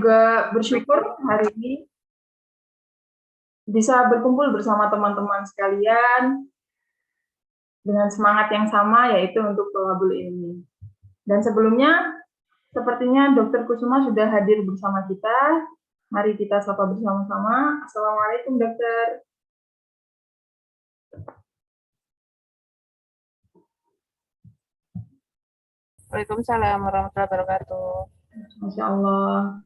juga bersyukur hari ini bisa berkumpul bersama teman-teman sekalian dengan semangat yang sama, yaitu untuk thalabul ilmi. Dan sebelumnya, sepertinya Dr. Kusuma sudah hadir bersama kita. Mari kita sapa bersama-sama. Assalamualaikum, Dokter. Waalaikumsalam warahmatullahi wabarakatuh. Masya Allah.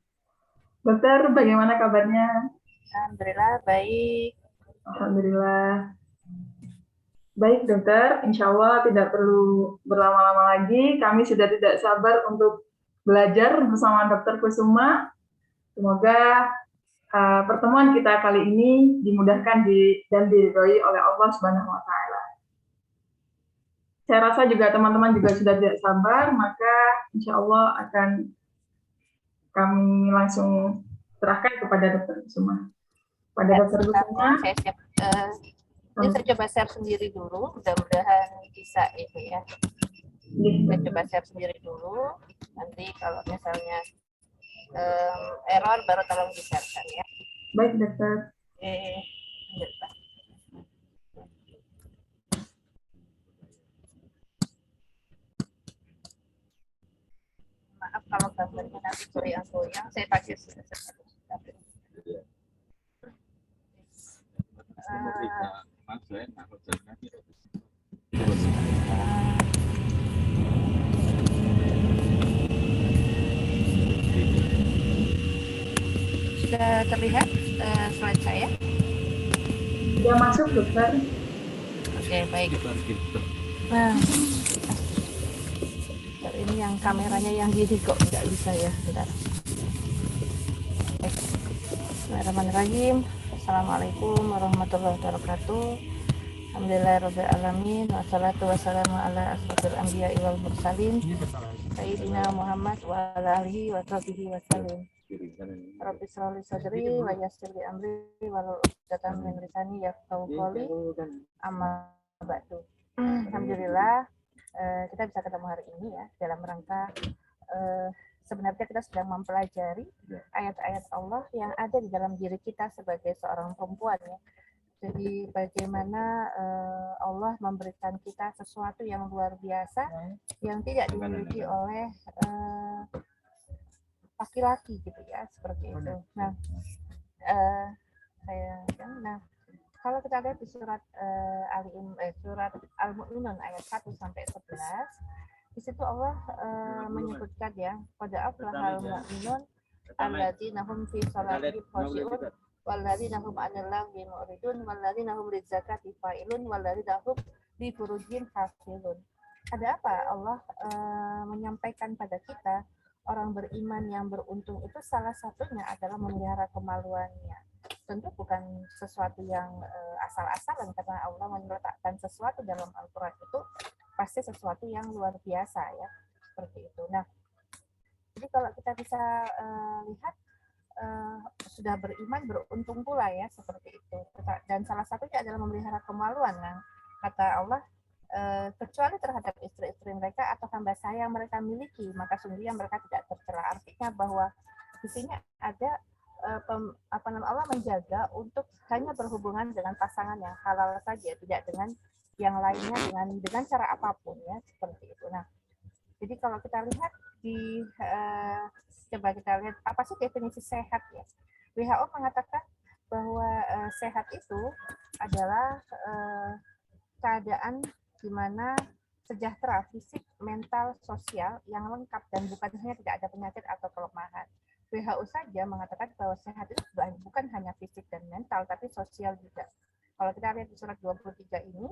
Dokter, bagaimana kabarnya? Alhamdulillah, baik. Alhamdulillah. Baik, Dokter. Insya Allah tidak perlu berlama-lama lagi. Kami sudah tidak sabar untuk belajar bersama Dokter Kusuma. Semoga pertemuan kita kali ini dimudahkan dan diridhoi oleh Allah Subhanahu wa Ta'ala. Saya rasa juga teman-teman juga sudah tidak sabar, maka insya Allah akan kami langsung serahkan kepada Dokter Kusuma. Dokter Kusuma, saya siap. Ini saya coba share sendiri dulu, mudah-mudahan bisa itu ya. Saya coba share sendiri dulu. Nanti kalau misalnya error baru tolong di-share ya. Baik, Dokter. Maaf kalau gambarnya nanti goyang-goyang, saya pakai sudah terlihat slide saya? Sudah masuk, Dokter. Oke, baik. Nah, ini yang kameranya yang gini kok nggak bisa ya, bentar. Bismillahirrahmanirrahim. Assalamualaikum warahmatullahi wabarakatuh. Alhamdulillahirabbil alamin, wassalatu wassalamu ala asrofil anbiya'i wal mursalin sayyidina Muhammad wa ala alihi wa sahbihi wasallam. Rabbi shrah li sadri wa yassir li amri wahlul 'uqdatam min lisani yafqahu qawli. Amma ba'du. Alhamdulillah kita bisa ketemu hari ini ya dalam rangka sebenarnya kita sedang mempelajari ayat-ayat Allah yang ada di dalam diri kita sebagai seorang perempuan ya. Jadi bagaimana Allah memberikan kita sesuatu yang luar biasa yang tidak dimiliki oleh laki-laki gitu ya, seperti itu. Nah, kalau kita lihat di surat surat Al-Mu'minun ayat 1 sampai 11, di situ Allah menyebutkan ya, pada aflahal mu'minun alladzina hum fi shalatihim khashi'un walladzina hum 'anil lagwi mu'ridun walladzina hum lizakati fa'ilun walladzina hum li furujihim hafizun. Ada apa Allah menyampaikan pada kita orang beriman yang beruntung itu salah satunya adalah memelihara kemaluannya. Tentu bukan sesuatu yang asal-asalan, karena Allah meletakkan sesuatu dalam Al-Quran itu pasti sesuatu yang luar biasa ya, seperti itu. Nah, jadi kalau kita bisa lihat sudah beriman beruntung pula ya, seperti itu. Dan salah satunya adalah memelihara kemaluan. Nah, kata Allah, kecuali terhadap istri-istri mereka atau hamba saya yang mereka miliki, maka sungguhnya mereka tidak tercela. Artinya bahwa di sini ada Allah menjaga untuk hanya berhubungan dengan pasangan yang halal saja, tidak dengan yang lainnya dengan cara apapun ya, seperti itu. Nah, jadi kalau kita lihat coba kita lihat apa sih definisi sehat ya. WHO mengatakan bahwa sehat itu adalah keadaan di mana sejahtera fisik, mental, sosial yang lengkap dan bukan hanya tidak ada penyakit atau kelemahan. WHO saja mengatakan bahwa sehat itu bukan hanya fisik dan mental, tapi sosial juga. Kalau kita lihat di surat 23 ini,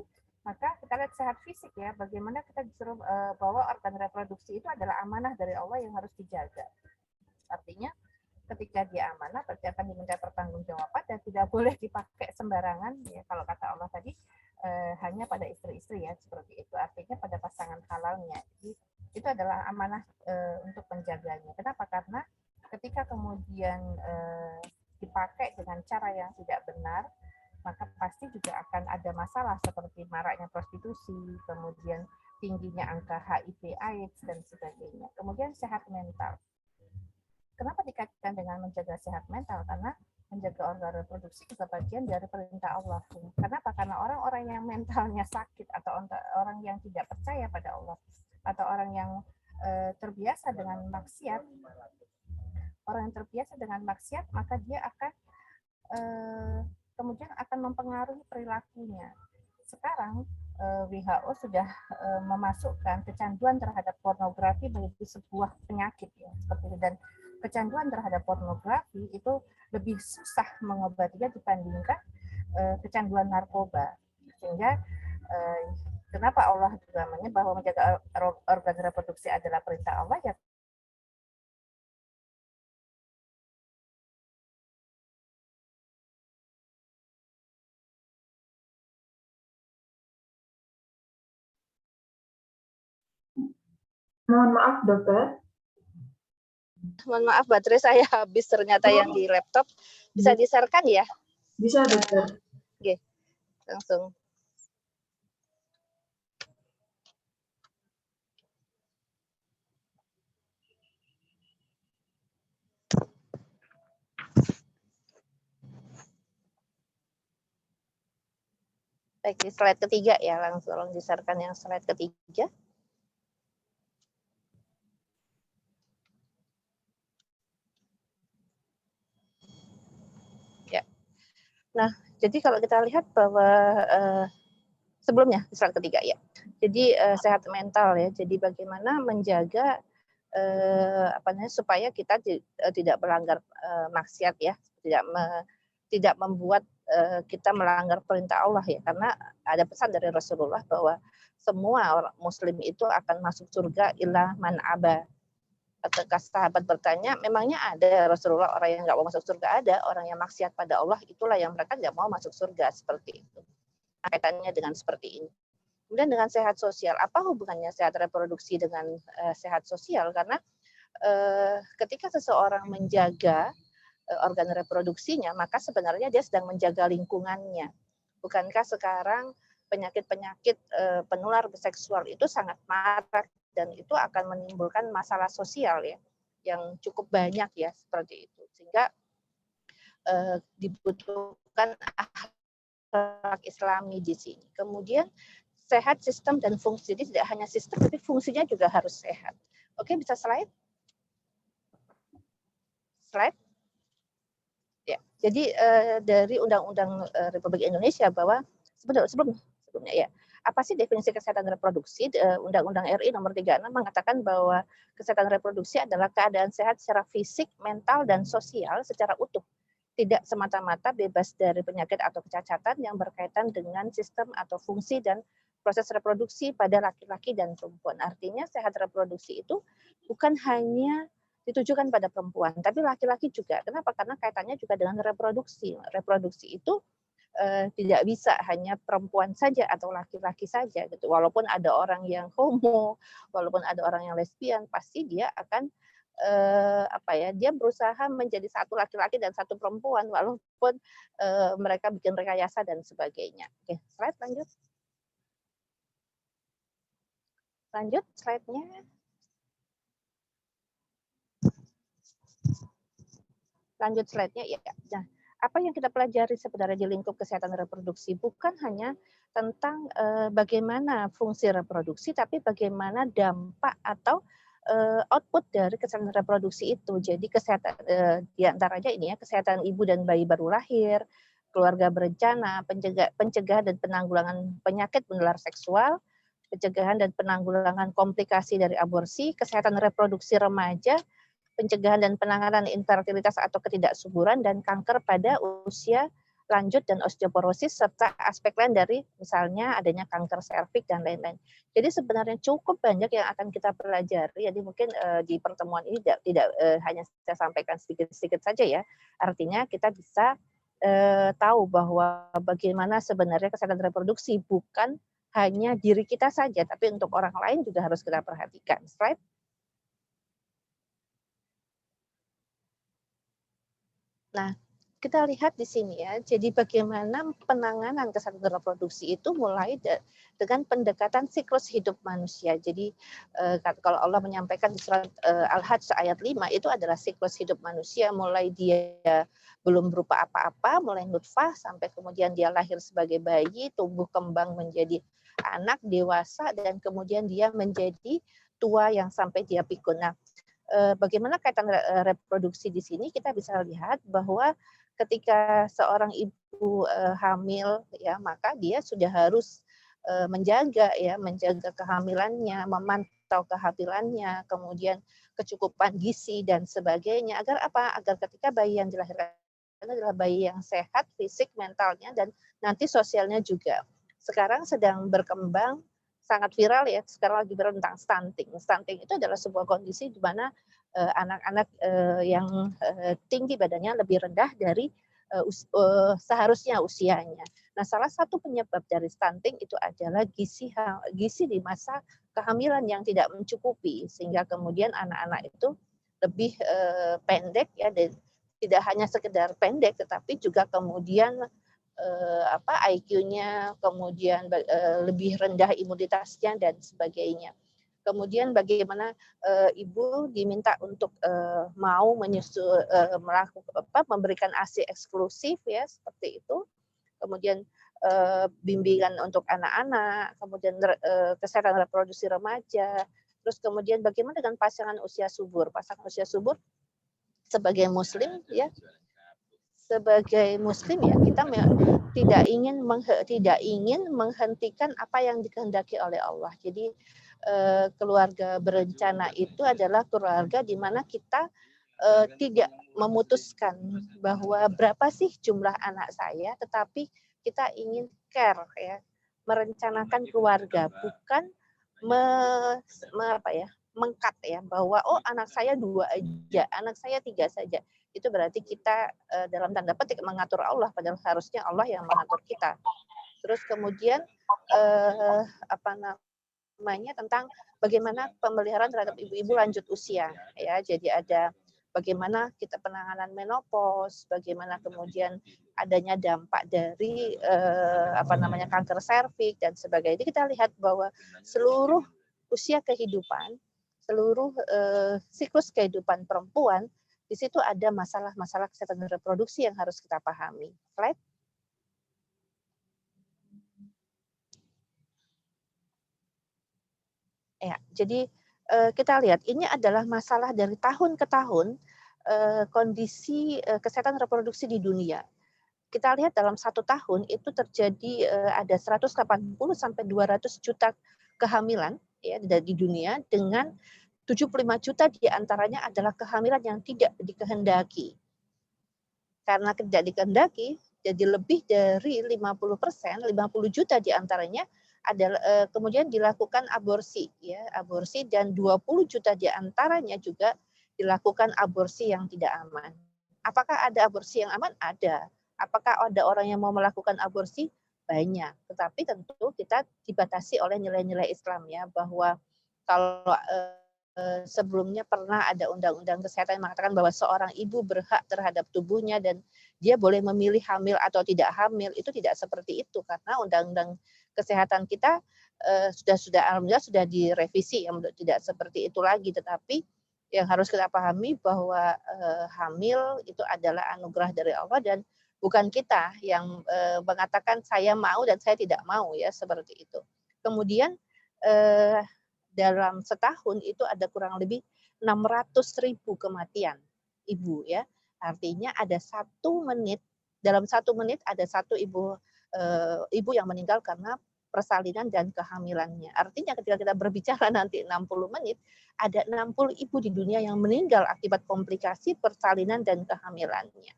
maka kita lihat sehat fisik ya, bagaimana kita disuruh bahwa organ reproduksi itu adalah amanah dari Allah yang harus dijaga. Artinya, ketika dia amanah, berarti akan diminta pertanggungjawaban dan tidak boleh dipakai sembarangan. Ya, kalau kata Allah tadi, hanya pada istri-istri ya, seperti itu. Artinya pada pasangan halalnya. Jadi, itu adalah amanah untuk menjaganya. Kenapa? Karena ketika kemudian dipakai dengan cara yang tidak benar, maka pasti juga akan ada masalah seperti maraknya prostitusi, kemudian tingginya angka HIV/AIDS dan sebagainya. Kemudian sehat mental. Kenapa dikaitkan dengan menjaga sehat mental? Karena menjaga organ reproduksi juga bagian dari perintah Allah. Kenapa? Karena orang-orang yang mentalnya sakit atau orang yang tidak percaya pada Allah atau orang yang terbiasa dengan maksiat, maka dia akan kemudian akan mempengaruhi perilakunya. Sekarang WHO sudah memasukkan kecanduan terhadap pornografi menjadi sebuah penyakit ya, seperti itu. Dan kecanduan terhadap pornografi itu lebih susah mengobatinya dibandingkan kecanduan narkoba. Sehingga kenapa Allah juga menyebut bahwa menjaga organ reproduksi adalah perintah Allah ya. Mohon maaf, dokter. Mohon maaf, baterai saya habis ternyata yang di laptop. Bisa di-share-kan ya? Bisa, dokter. Oke, langsung. Baik, di slide ketiga ya, langsung di-share-kan yang slide ketiga. Ya. Nah, jadi kalau kita lihat bahwa sebelumnya slide ketiga ya. Jadi sehat mental ya. Jadi bagaimana menjaga supaya kita tidak melanggar maksiat ya, tidak membuat kita melanggar perintah Allah ya, karena ada pesan dari Rasulullah bahwa semua orang Muslim itu akan masuk surga illa man aba. Ketika sahabat bertanya, memangnya ada Rasulullah orang yang nggak mau masuk surga? Ada, orang yang maksiat pada Allah itulah yang mereka nggak mau masuk surga, seperti itu. Kaitannya dengan seperti ini. Kemudian dengan sehat sosial, apa hubungannya sehat reproduksi dengan sehat sosial? Karena ketika seseorang menjaga organ reproduksinya, maka sebenarnya dia sedang menjaga lingkungannya. Bukankah sekarang penyakit-penyakit penular seksual itu sangat marak dan itu akan menimbulkan masalah sosial ya, yang cukup banyak ya seperti itu. Sehingga dibutuhkan akhlak Islami di sini. Kemudian sehat sistem dan fungsi. Jadi tidak hanya sistem, tapi fungsinya juga harus sehat. Oke, bisa slide? Slide? Ya, jadi dari Undang-Undang Republik Indonesia bahwa sebelumnya ya, apa sih definisi kesehatan reproduksi? Undang-Undang RI nomor 36 mengatakan bahwa kesehatan reproduksi adalah keadaan sehat secara fisik, mental, dan sosial secara utuh. Tidak semata-mata bebas dari penyakit atau kecacatan yang berkaitan dengan sistem atau fungsi dan proses reproduksi pada laki-laki dan perempuan. Artinya sehat reproduksi itu bukan hanya ditujukan pada perempuan, tapi laki-laki juga. Kenapa? Karena kaitannya juga dengan reproduksi. Reproduksi itu tidak bisa hanya perempuan saja atau laki-laki saja gitu. Walaupun ada orang yang homo, walaupun ada orang yang lesbian, pasti dia akan dia berusaha menjadi satu laki-laki dan satu perempuan walaupun mereka bikin rekayasa dan sebagainya. Oke, slide lanjut. Lanjut slide-nya. Lanjut slide-nya ya. Nah, apa yang kita pelajari sebenarnya di lingkup kesehatan reproduksi bukan hanya tentang bagaimana fungsi reproduksi, tapi bagaimana dampak atau output dari kesehatan reproduksi itu. Jadi kesehatan diantaranya ini ya, kesehatan ibu dan bayi baru lahir, keluarga berencana, pencegahan dan penanggulangan penyakit menular seksual, pencegahan dan penanggulangan komplikasi dari aborsi, kesehatan reproduksi remaja, pencegahan dan penanganan infertilitas atau ketidaksuburan dan kanker pada usia lanjut dan osteoporosis serta aspek lain dari misalnya adanya kanker serviks dan lain-lain. Jadi sebenarnya cukup banyak yang akan kita pelajari. Jadi mungkin di pertemuan ini tidak hanya saya sampaikan sedikit-sedikit saja ya. Artinya kita bisa tahu bahwa bagaimana sebenarnya kesehatan reproduksi bukan hanya diri kita saja, tapi untuk orang lain juga harus kita perhatikan. Slide. Nah, kita lihat di sini ya, jadi bagaimana penanganan kesehatan reproduksi itu mulai dengan pendekatan siklus hidup manusia. Jadi kalau Allah menyampaikan di surat Al-Hajj ayat 5 itu adalah siklus hidup manusia, mulai dia belum berupa apa-apa, mulai nutfah sampai kemudian dia lahir sebagai bayi, tumbuh kembang menjadi anak dewasa, dan kemudian dia menjadi tua yang sampai dia pikun. Nah, bagaimana kaitan reproduksi di sini, kita bisa lihat bahwa ketika seorang ibu hamil ya, maka dia sudah harus menjaga kehamilannya, memantau kehamilannya, kemudian kecukupan gizi dan sebagainya, agar apa? Agar ketika bayi yang dilahirkan adalah bayi yang sehat fisik, mentalnya, dan nanti sosialnya juga. Sekarang sedang berkembang sangat viral ya, sekarang lagi viral tentang stunting. Stunting itu adalah sebuah kondisi di mana anak-anak yang tinggi badannya lebih rendah dari seharusnya usianya. Nah, salah satu penyebab dari stunting itu adalah gizi di masa kehamilan yang tidak mencukupi, sehingga kemudian anak-anak itu lebih pendek ya, dan tidak hanya sekedar pendek, tetapi juga kemudian IQ-nya, kemudian lebih rendah imunitasnya dan sebagainya. Kemudian bagaimana ibu diminta untuk mau memberikan ASI eksklusif ya, seperti itu. Kemudian bimbingan untuk anak-anak, kemudian kesehatan reproduksi remaja, terus kemudian bagaimana dengan pasangan usia subur. Pasangan usia subur sebagai muslim ya, kita tidak ingin menghentikan apa yang dikehendaki oleh Allah. Jadi keluarga berencana itu adalah keluarga di mana kita tidak memutuskan bahwa berapa sih jumlah anak saya, tetapi kita ingin care ya, merencanakan keluarga, bukan mengkat ya, bahwa oh anak saya 2 aja, anak saya 3 saja. Itu berarti kita dalam tanda petik mengatur Allah, padahal harusnya Allah yang mengatur kita. Terus kemudian tentang bagaimana pemeliharaan terhadap ibu-ibu lanjut usia ya. Jadi ada bagaimana kita penanganan menopause, bagaimana kemudian adanya dampak dari kanker serviks dan sebagainya. Jadi kita lihat bahwa seluruh usia kehidupan, seluruh siklus kehidupan perempuan, di situ ada masalah-masalah kesehatan reproduksi yang harus kita pahami. Slide. Ya, jadi kita lihat ini adalah masalah dari tahun ke tahun kondisi kesehatan reproduksi di dunia. Kita lihat dalam 1 tahun itu terjadi ada 180 sampai 200 juta kehamilan ya di dunia, dengan 75 juta diantaranya adalah kehamilan yang tidak dikehendaki. Karena tidak dikehendaki, jadi lebih dari 50%, 50 juta diantaranya adalah kemudian dilakukan aborsi ya, aborsi, dan 20 juta diantaranya juga dilakukan aborsi yang tidak aman. Apakah ada aborsi yang aman? Ada. Apakah ada orang yang mau melakukan aborsi? Banyak. Tetapi tentu kita dibatasi oleh nilai-nilai Islam ya, bahwa kalau sebelumnya pernah ada undang-undang kesehatan yang mengatakan bahwa seorang ibu berhak terhadap tubuhnya dan dia boleh memilih hamil atau tidak hamil, itu tidak seperti itu, karena undang-undang kesehatan kita alhamdulillah sudah direvisi, tidak seperti itu lagi. Tetapi yang harus kita pahami bahwa hamil itu adalah anugerah dari Allah, dan bukan kita yang mengatakan saya mau dan saya tidak mau ya, seperti itu. Kemudian dalam setahun itu ada kurang lebih 600.000 kematian ibu ya. Artinya ada 1 menit, dalam 1 menit ada 1 ibu yang meninggal karena persalinan dan kehamilannya. Artinya ketika kita berbicara nanti 60 menit, ada 60 ibu di dunia yang meninggal akibat komplikasi persalinan dan kehamilannya.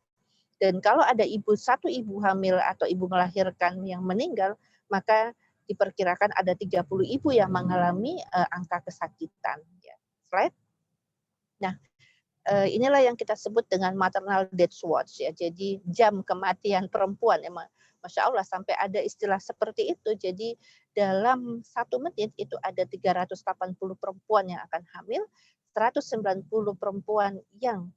Dan kalau ada 1 ibu hamil atau ibu melahirkan yang meninggal, maka diperkirakan ada 30 ibu yang mengalami angka kesakitan. Ya. Slide. Nah, inilah yang kita sebut dengan maternal death watch ya. Jadi jam kematian perempuan. Ya, Masya Allah, sampai ada istilah seperti itu. Jadi dalam 1 menit itu ada 380 perempuan yang akan hamil, 190 perempuan yang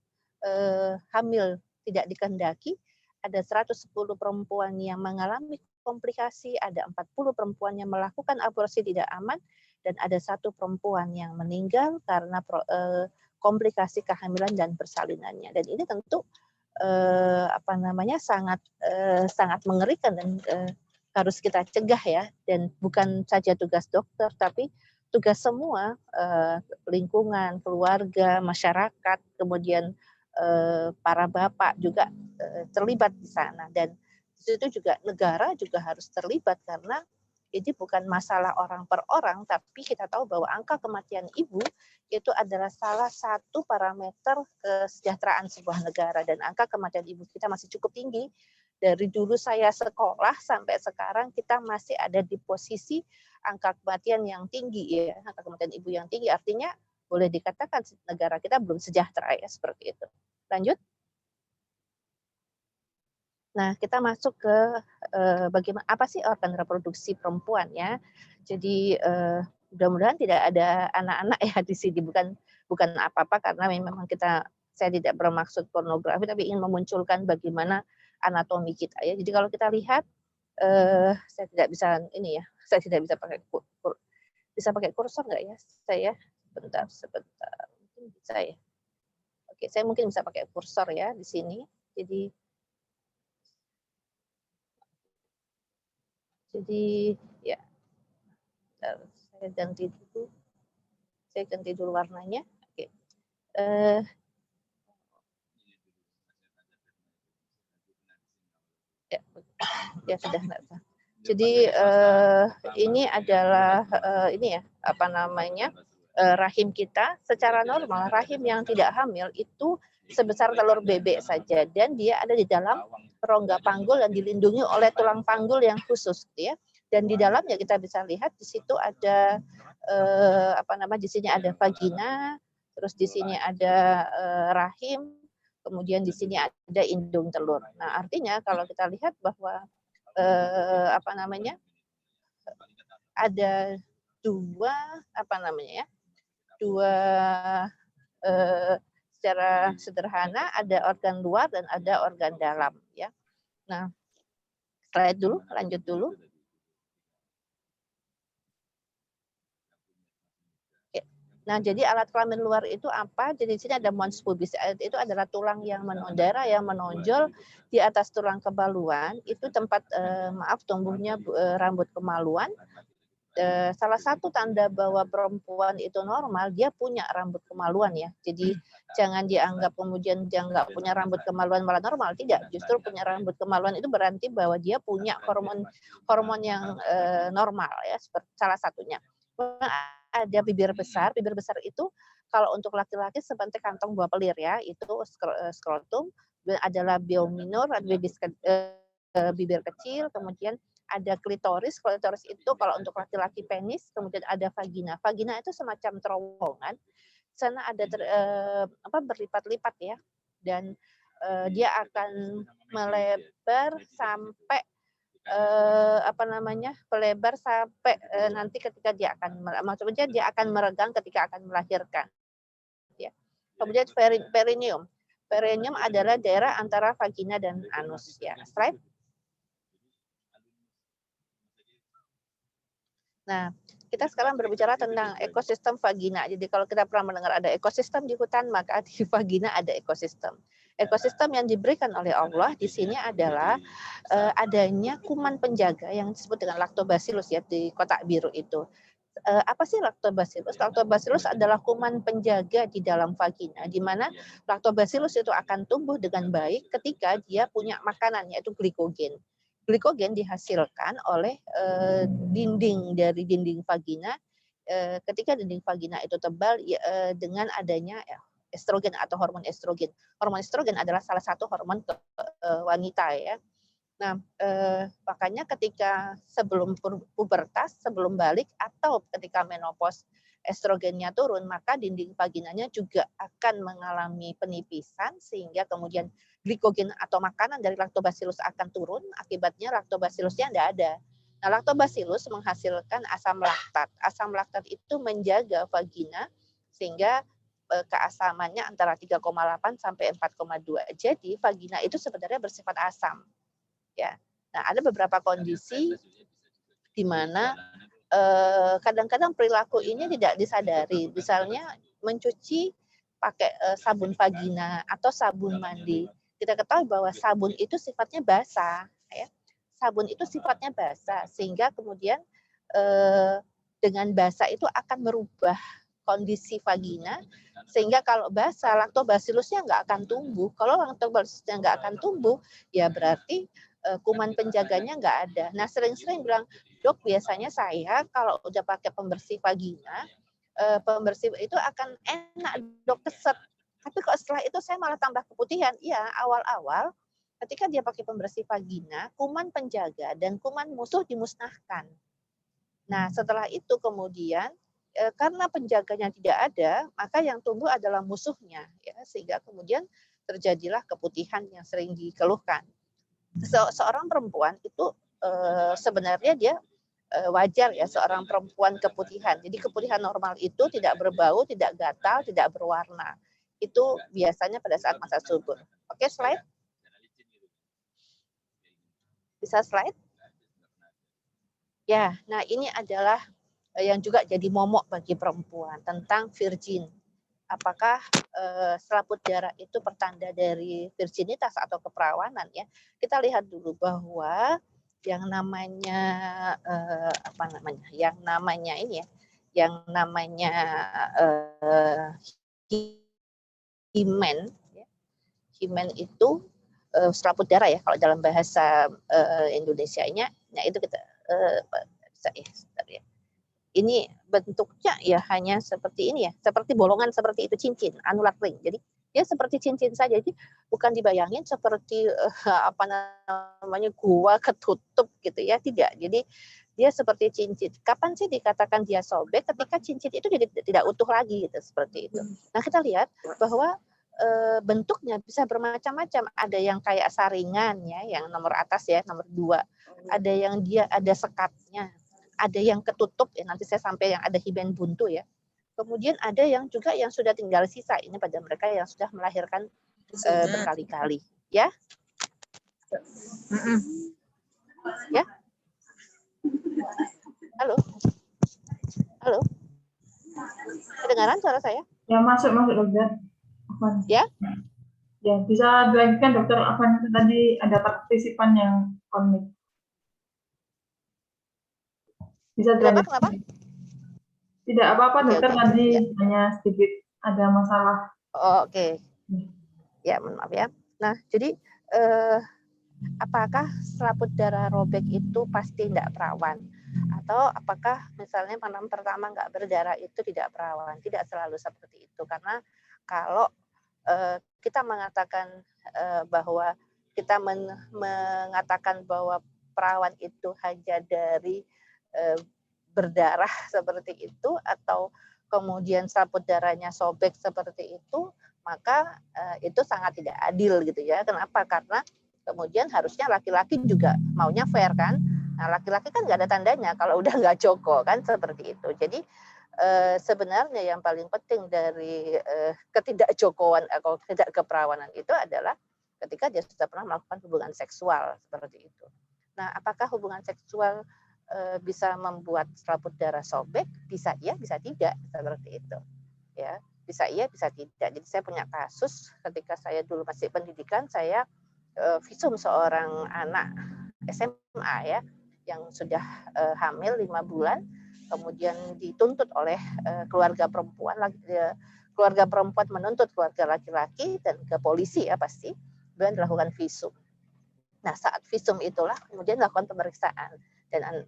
hamil tidak dikehendaki, ada 110 perempuan yang mengalami komplikasi, ada 40 perempuan yang melakukan aborsi tidak aman, dan ada 1 perempuan yang meninggal karena komplikasi kehamilan dan persalinannya. Dan ini tentu sangat mengerikan dan harus kita cegah ya. Dan bukan saja tugas dokter, tapi tugas semua lingkungan, keluarga, masyarakat, kemudian para bapak juga terlibat di sana. Dan di situ juga negara juga harus terlibat, karena ini bukan masalah orang per orang, tapi kita tahu bahwa angka kematian ibu itu adalah salah satu parameter kesejahteraan sebuah negara, dan angka kematian ibu kita masih cukup tinggi. Dari dulu saya sekolah sampai sekarang kita masih ada di posisi angka kematian yang tinggi ya, angka kematian ibu yang tinggi, artinya boleh dikatakan negara kita belum sejahtera ya, seperti itu. Lanjut. Nah, kita masuk ke bagaimana apa sih organ reproduksi perempuan ya. Jadi mudah-mudahan tidak ada anak-anak ya di sini, bukan apa-apa, karena memang saya tidak bermaksud pornografi, tapi ingin memunculkan bagaimana anatomi kita ya. Jadi kalau kita lihat saya tidak bisa ini ya, saya tidak bisa pakai kursor nggak ya? Saya sebentar mungkin bisa ya. Oke, saya mungkin bisa pakai kursor ya di sini. Jadi ya, saya ganti dulu warnanya. Oke. Ya sudah. Jadi ini adalah rahim kita. Secara normal rahim yang tidak hamil itu sebesar telur bebek saja, dan dia ada di dalam rongga panggul dan dilindungi oleh tulang panggul yang khusus, gitu ya. Dan di dalamnya kita bisa lihat di situ ada di sini ada vagina, terus di sini ada rahim, kemudian di sini ada indung telur. Nah, artinya kalau kita lihat bahwa ada secara sederhana ada organ luar dan ada organ dalam ya. Nah, lanjut dulu. Oke. Nah, jadi alat kelamin luar itu apa? Jadi di sini ada mons pubis, itu adalah tulang yang menondara yang menonjol di atas tulang kemaluan, itu tempat tumbuhnya rambut kemaluan. Salah satu tanda bahwa perempuan itu normal, dia punya rambut kemaluan ya. Jadi jangan dianggap kemudian dia nggak punya rambut kemaluan malah normal. Tidak, justru punya rambut kemaluan itu berarti bahwa dia punya hormon yang normal ya, seperti salah satunya. Ada bibir besar itu kalau untuk laki-laki seperti kantong buah pelir ya, itu skrotum, adalah labio minor, bibir kecil, kemudian ada klitoris itu kalau untuk laki-laki penis, kemudian ada vagina. Vagina itu semacam terowongan, sana ada berlipat-lipat ya, dan dia akan melebar sampai nanti ketika dia akan meregang ketika akan melahirkan. Ya. Kemudian perineum adalah daerah antara vagina dan anus ya. Slide. Nah, kita sekarang berbicara tentang ekosistem vagina. Jadi kalau kita pernah mendengar ada ekosistem di hutan, maka di vagina ada ekosistem. Ekosistem yang diberikan oleh Allah di sini adalah adanya kuman penjaga yang disebut dengan lactobacillus ya, di kotak biru itu. Apa sih lactobacillus? Lactobacillus adalah kuman penjaga di dalam vagina, di mana lactobacillus itu akan tumbuh dengan baik ketika dia punya makanan, yaitu glikogen. Glikogen dihasilkan oleh dinding vagina. Ketika dinding vagina itu tebal dengan adanya estrogen atau hormon estrogen. Hormon estrogen adalah salah satu hormon wanita ya. Nah, makanya ketika sebelum pubertas, sebelum balik, atau ketika menopause estrogennya turun, maka dinding vaginanya juga akan mengalami penipisan, sehingga kemudian glikogen atau makanan dari lactobacillus akan turun, akibatnya lactobacillusnya tidak ada. Nah, lactobacillus menghasilkan asam laktat. Asam laktat itu menjaga vagina, sehingga keasamannya antara 3,8 sampai 4,2. Jadi vagina itu sebenarnya bersifat asam. Ya. Nah, ada beberapa kondisi di mana kadang-kadang perilaku ini tidak disadari. Misalnya mencuci pakai sabun vagina atau sabun mandi. Kita ketahui bahwa sabun itu sifatnya basah, ya. Sabun itu sifatnya basah, sehingga kemudian dengan basah itu akan merubah kondisi vagina, sehingga kalau basah lactobacillusnya nggak akan tumbuh. Kalau lactobacillusnya nggak akan tumbuh, ya berarti kuman penjaganya nggak ada. Nah, sering-sering bilang, Dok, biasanya saya kalau udah pakai pembersih vagina, pembersih itu akan enak, Dok, keset. Tapi kok setelah itu saya malah tambah keputihan. Iya, awal-awal ketika dia pakai pembersih vagina, kuman penjaga dan kuman musuh dimusnahkan. Nah, setelah itu kemudian karena penjaganya tidak ada, maka yang tumbuh adalah musuhnya, ya, sehingga kemudian terjadilah keputihan yang sering dikeluhkan. Seorang perempuan itu sebenarnya dia wajar ya seorang perempuan keputihan. Jadi keputihan normal itu tidak berbau, tidak gatal, tidak berwarna. Itu biasanya pada saat masa subur. Oke, slide. Bisa slide? Ya, nah ini adalah yang juga jadi momok bagi perempuan tentang virgin. Apakah selaput darah itu pertanda dari virginitas atau keperawanan, ya? Kita lihat dulu bahwa yang namanya yang namanya ini ya, yang namanya himen, ya. Himen itu selaput darah ya kalau dalam bahasa Indonesianya. Nah itu kita ini bentuknya ya hanya seperti ini ya, seperti bolongan seperti itu, cincin, anular ring. Jadi dia seperti cincin saja, jadi bukan dibayangin seperti apa namanya gua ketutup gitu ya, tidak. Jadi dia seperti cincin. Kapan sih dikatakan dia sobek? Ketika cincin itu jadi tidak utuh lagi gitu, seperti itu. Nah kita lihat bahwa bentuknya bisa bermacam-macam. Ada yang kayak saringan ya, yang nomor atas ya, nomor 2. Ada yang dia ada sekatnya. Ada yang ketutup ya, nanti saya sampai yang ada himen buntu ya. Kemudian ada yang juga yang sudah tinggal sisa, ini pada mereka yang sudah melahirkan berkali-kali ya. Ya. Halo. Halo. Kedengaran suara saya? Ya, masuk dokter. Afwan. Ya. Ya, bisa dilanjutkan dokter Afwan, tadi ada partisipan yang komik. Bisa dilanjutkan. Kenapa? Tidak apa-apa dokter, Oke. tadi Ya. hanya sedikit ada masalah. Oke. Ya, maaf ya. Nah, jadi apakah selaput darah robek itu pasti tidak perawan? Atau apakah misalnya malam pertama nggak berdarah itu tidak perawan? Tidak selalu seperti itu. Karena kalau kita mengatakan bahwa kita mengatakan bahwa perawan itu hanya dari berdarah seperti itu, atau kemudian selaput darahnya sobek seperti itu, maka itu sangat tidak adil gitu ya. Kenapa? Karena kemudian harusnya laki-laki juga maunya fair kan. Nah, laki-laki kan nggak ada tandanya kalau udah nggak joko kan, seperti itu. Jadi sebenarnya yang paling penting dari ketidakjokoan atau tidak keperawanan itu adalah ketika dia sudah pernah melakukan hubungan seksual seperti itu. Nah, apakah hubungan seksual bisa membuat selaput darah sobek? Bisa iya, bisa tidak, seperti itu. Ya, bisa iya, bisa tidak. Jadi saya punya kasus ketika saya dulu masih pendidikan, saya visum seorang anak SMA ya, yang sudah hamil 5 bulan, kemudian dituntut oleh keluarga perempuan, keluarga perempuan menuntut keluarga laki-laki dan ke polisi ya pasti, kemudian dilakukan visum. Nah, saat visum itulah kemudian dilakukan pemeriksaan, dan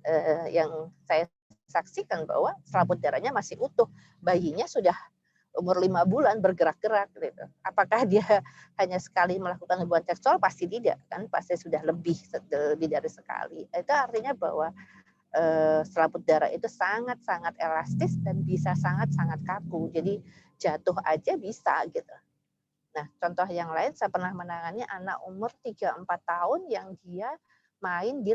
yang saya saksikan bahwa selaput darahnya masih utuh, bayinya sudah umur 5 bulan bergerak-gerak gitu. Apakah dia hanya sekali melakukan hubungan seksual? Pasti tidak kan, pasti sudah lebih dari sekali. Itu artinya bahwa selaput darah itu sangat-sangat elastis dan bisa sangat-sangat kaku. Jadi jatuh aja bisa gitu. Nah, contoh yang lain, saya pernah menangani anak umur 3-4 tahun yang dia main di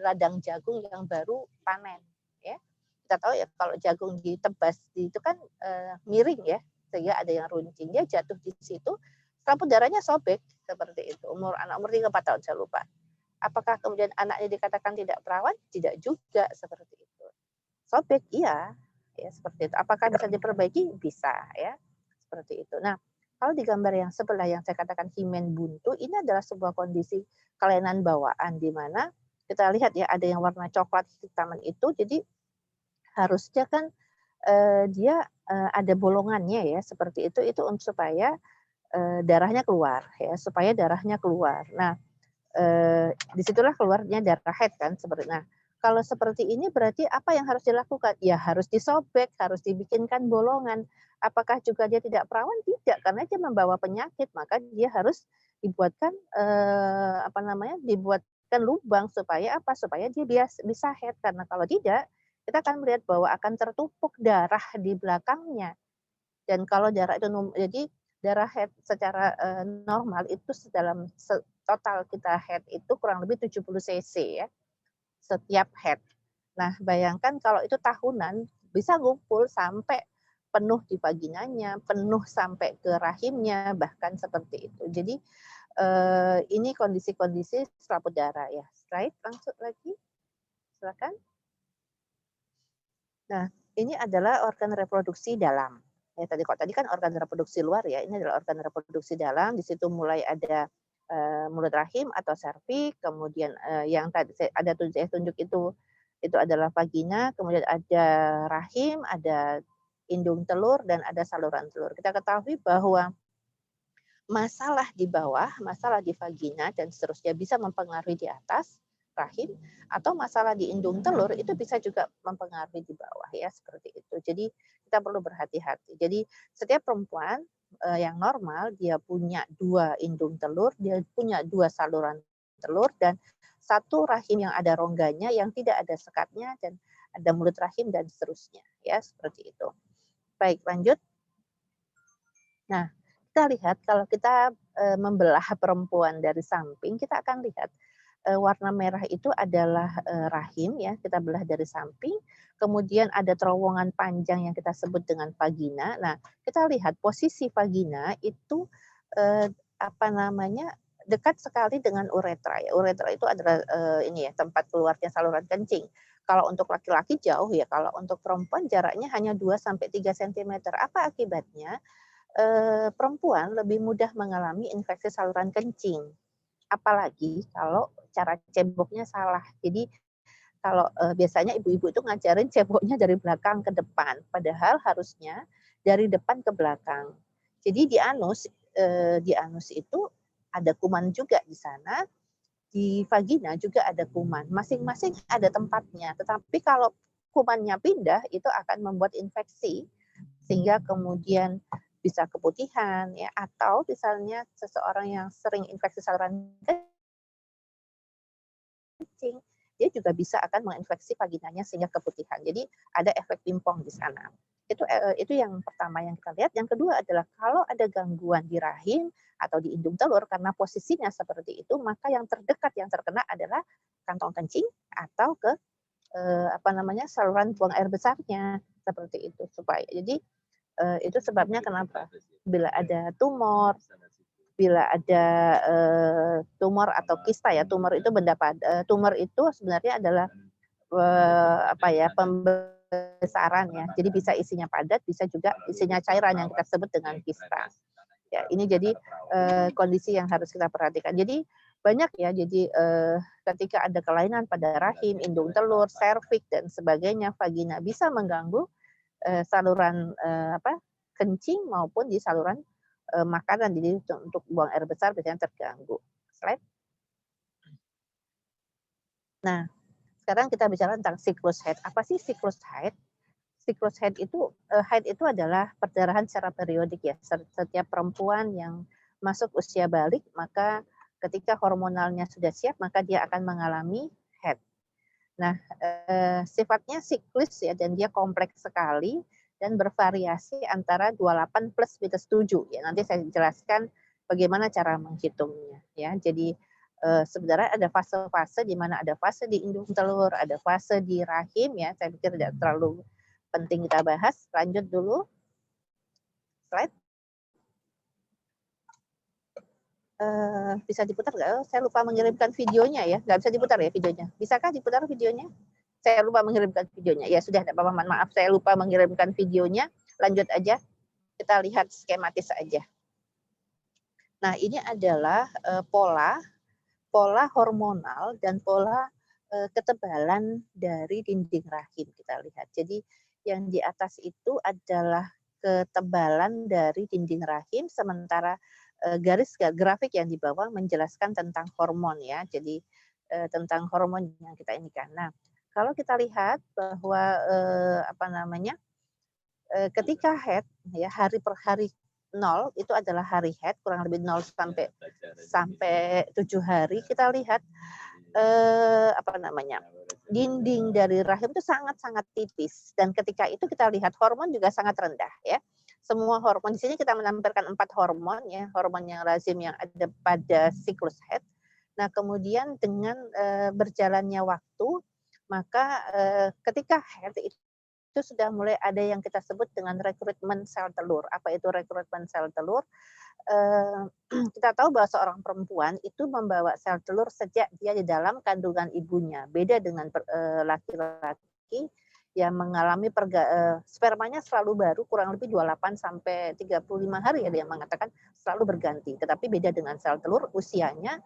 ladang jagung yang baru panen. Ya. Kita tahu ya kalau jagung ditebas itu kan miring ya. sehingga ada yang runcing, dia jatuh di situ, selaput darahnya sobek seperti itu. Anak umur 3-4 tahun saya lupa. Apakah kemudian anaknya dikatakan tidak perawan? Tidak juga seperti itu. Sobek, iya, ya seperti itu. Apakah bisa diperbaiki? Bisa, ya seperti itu. Nah, kalau di gambar yang sebelah yang saya katakan himen buntu, ini adalah sebuah kondisi kelainan bawaan di mana kita lihat ya ada yang warna coklat hitaman itu, jadi harusnya kan dia ada bolongannya ya seperti itu untuk supaya darahnya keluar ya, supaya darahnya keluar. Nah, disitulah keluarnya darah haid kan seperti. Nah, kalau seperti ini berarti apa yang harus dilakukan? Ya harus disobek, harus dibikinkan bolongan. Apakah juga dia tidak perawan? Tidak, karena dia membawa penyakit, maka dia harus dibuatkan dibuatkan lubang supaya apa? Supaya dia bisa haid. Karena kalau tidak, kita akan melihat bahwa akan tertumpuk darah di belakangnya. Dan kalau darah itu jadi darah haid secara normal itu dalam total kita haid itu kurang lebih 70 cc ya setiap haid. Nah, bayangkan kalau itu tahunan bisa ngumpul sampai penuh di vaginanya, penuh sampai ke rahimnya, bahkan seperti itu. Jadi ini kondisi-kondisi selaput darah ya. Slide langsung lagi. Silakan. Nah, ini adalah organ reproduksi dalam. Ya, tadi kan organ reproduksi luar ya, ini adalah organ reproduksi dalam. Di situ mulai ada mulut rahim atau serviks, kemudian yang tadi ada saya tunjuk itu adalah vagina, kemudian ada rahim, ada indung telur dan ada saluran telur. Kita ketahui bahwa masalah di bawah, masalah di vagina dan seterusnya bisa mempengaruhi di atas rahim, atau masalah di indung telur itu bisa juga mempengaruhi di bawah ya seperti itu. Jadi kita perlu berhati-hati. Jadi setiap perempuan yang normal dia punya 2 indung telur, dia punya 2 saluran telur dan 1 rahim yang ada rongganya yang tidak ada sekatnya dan ada mulut rahim dan seterusnya ya seperti itu. Baik, lanjut. Nah, kita lihat kalau kita membelah perempuan dari samping, kita akan lihat warna merah itu adalah rahim ya, kita belah dari samping, kemudian ada terowongan panjang yang kita sebut dengan vagina. Nah, kita lihat posisi vagina itu dekat sekali dengan uretra ya. Uretra itu adalah ini ya, tempat keluarnya saluran kencing. Kalau untuk laki-laki jauh ya, kalau untuk perempuan jaraknya hanya 2 sampai 3 cm. Apa akibatnya? Perempuan lebih mudah mengalami infeksi saluran kencing. Apalagi kalau cara ceboknya salah. Jadi kalau biasanya ibu-ibu itu ngajarin ceboknya dari belakang ke depan, padahal harusnya dari depan ke belakang. Jadi di anus itu ada kuman juga di sana, di vagina juga ada kuman. Masing-masing ada tempatnya. Tetapi kalau kumannya pindah itu akan membuat infeksi sehingga kemudian bisa keputihan ya, atau misalnya seseorang yang sering infeksi saluran kencing, dia juga bisa akan menginfeksi vaginanya sehingga keputihan. Jadi ada efek pimpong di sana. Itu yang pertama yang kita lihat. Yang kedua adalah kalau ada gangguan di rahim atau di indung telur karena posisinya seperti itu, maka yang terdekat yang terkena adalah kantong kencing atau ke saluran buang air besarnya seperti itu. Supaya jadi itu sebabnya kenapa bila ada tumor, bila ada tumor atau kista ya, tumor itu tumor itu sebenarnya adalah pembesaran ya. Jadi bisa isinya padat, bisa juga isinya cairan yang kita sebut dengan kista. Ya, ini jadi kondisi yang harus kita perhatikan. Jadi banyak ya, jadi ketika ada kelainan pada rahim, indung telur, serviks dan sebagainya, vagina bisa mengganggu saluran kencing maupun di saluran makanan. Jadi untuk buang air besar biasanya terganggu. Slide. Nah, sekarang kita bicara tentang siklus haid. Apa sih siklus haid? Siklus haid itu adalah perdarahan secara periodik ya. Setiap perempuan yang masuk usia balik, maka ketika hormonalnya sudah siap, maka dia akan mengalami haid. Nah, sifatnya siklus ya, dan dia kompleks sekali dan bervariasi antara 28 plus minus 7 ya. Nanti saya jelaskan bagaimana cara menghitungnya ya. Jadi sebenarnya ada fase-fase di mana ada fase di indung telur, ada fase di rahim ya. Saya pikir tidak terlalu penting kita bahas. Lanjut dulu. slide. Bisa diputar nggak? Saya lupa mengirimkan videonya ya. Nggak bisa diputar ya videonya. Bisakah diputar videonya? Saya lupa mengirimkan videonya. Ya sudah, tidak apa-apa. Maaf, saya lupa mengirimkan videonya. Lanjut aja. Kita lihat skematis aja. Nah, ini adalah pola hormonal dan pola ketebalan dari dinding rahim. Kita lihat. Jadi yang di atas itu adalah ketebalan dari dinding rahim, sementara garis grafik yang di bawah menjelaskan tentang hormon ya. Jadi tentang hormon yang kita ini kan. Nah, kalau kita lihat bahwa ketika head ya, hari per hari 0 itu adalah hari head, kurang lebih 0 sampai 7 hari, kita lihat dinding dari rahim itu sangat-sangat tipis, dan ketika itu kita lihat hormon juga sangat rendah ya. Semua hormon di sini kita menampilkan 4 hormon ya, hormon yang lazim yang ada pada siklus head. Nah, kemudian dengan berjalannya waktu, maka ketika head itu sudah mulai ada yang kita sebut dengan rekrutmen sel telur. Apa itu rekrutmen sel telur? Kita tahu bahwa seorang perempuan itu membawa sel telur sejak dia di dalam kandungan ibunya. Beda dengan laki-laki yang mengalami spermanya selalu baru, kurang lebih 28 sampai 35 hari ya, dia mengatakan selalu berganti. Tetapi beda dengan sel telur, usianya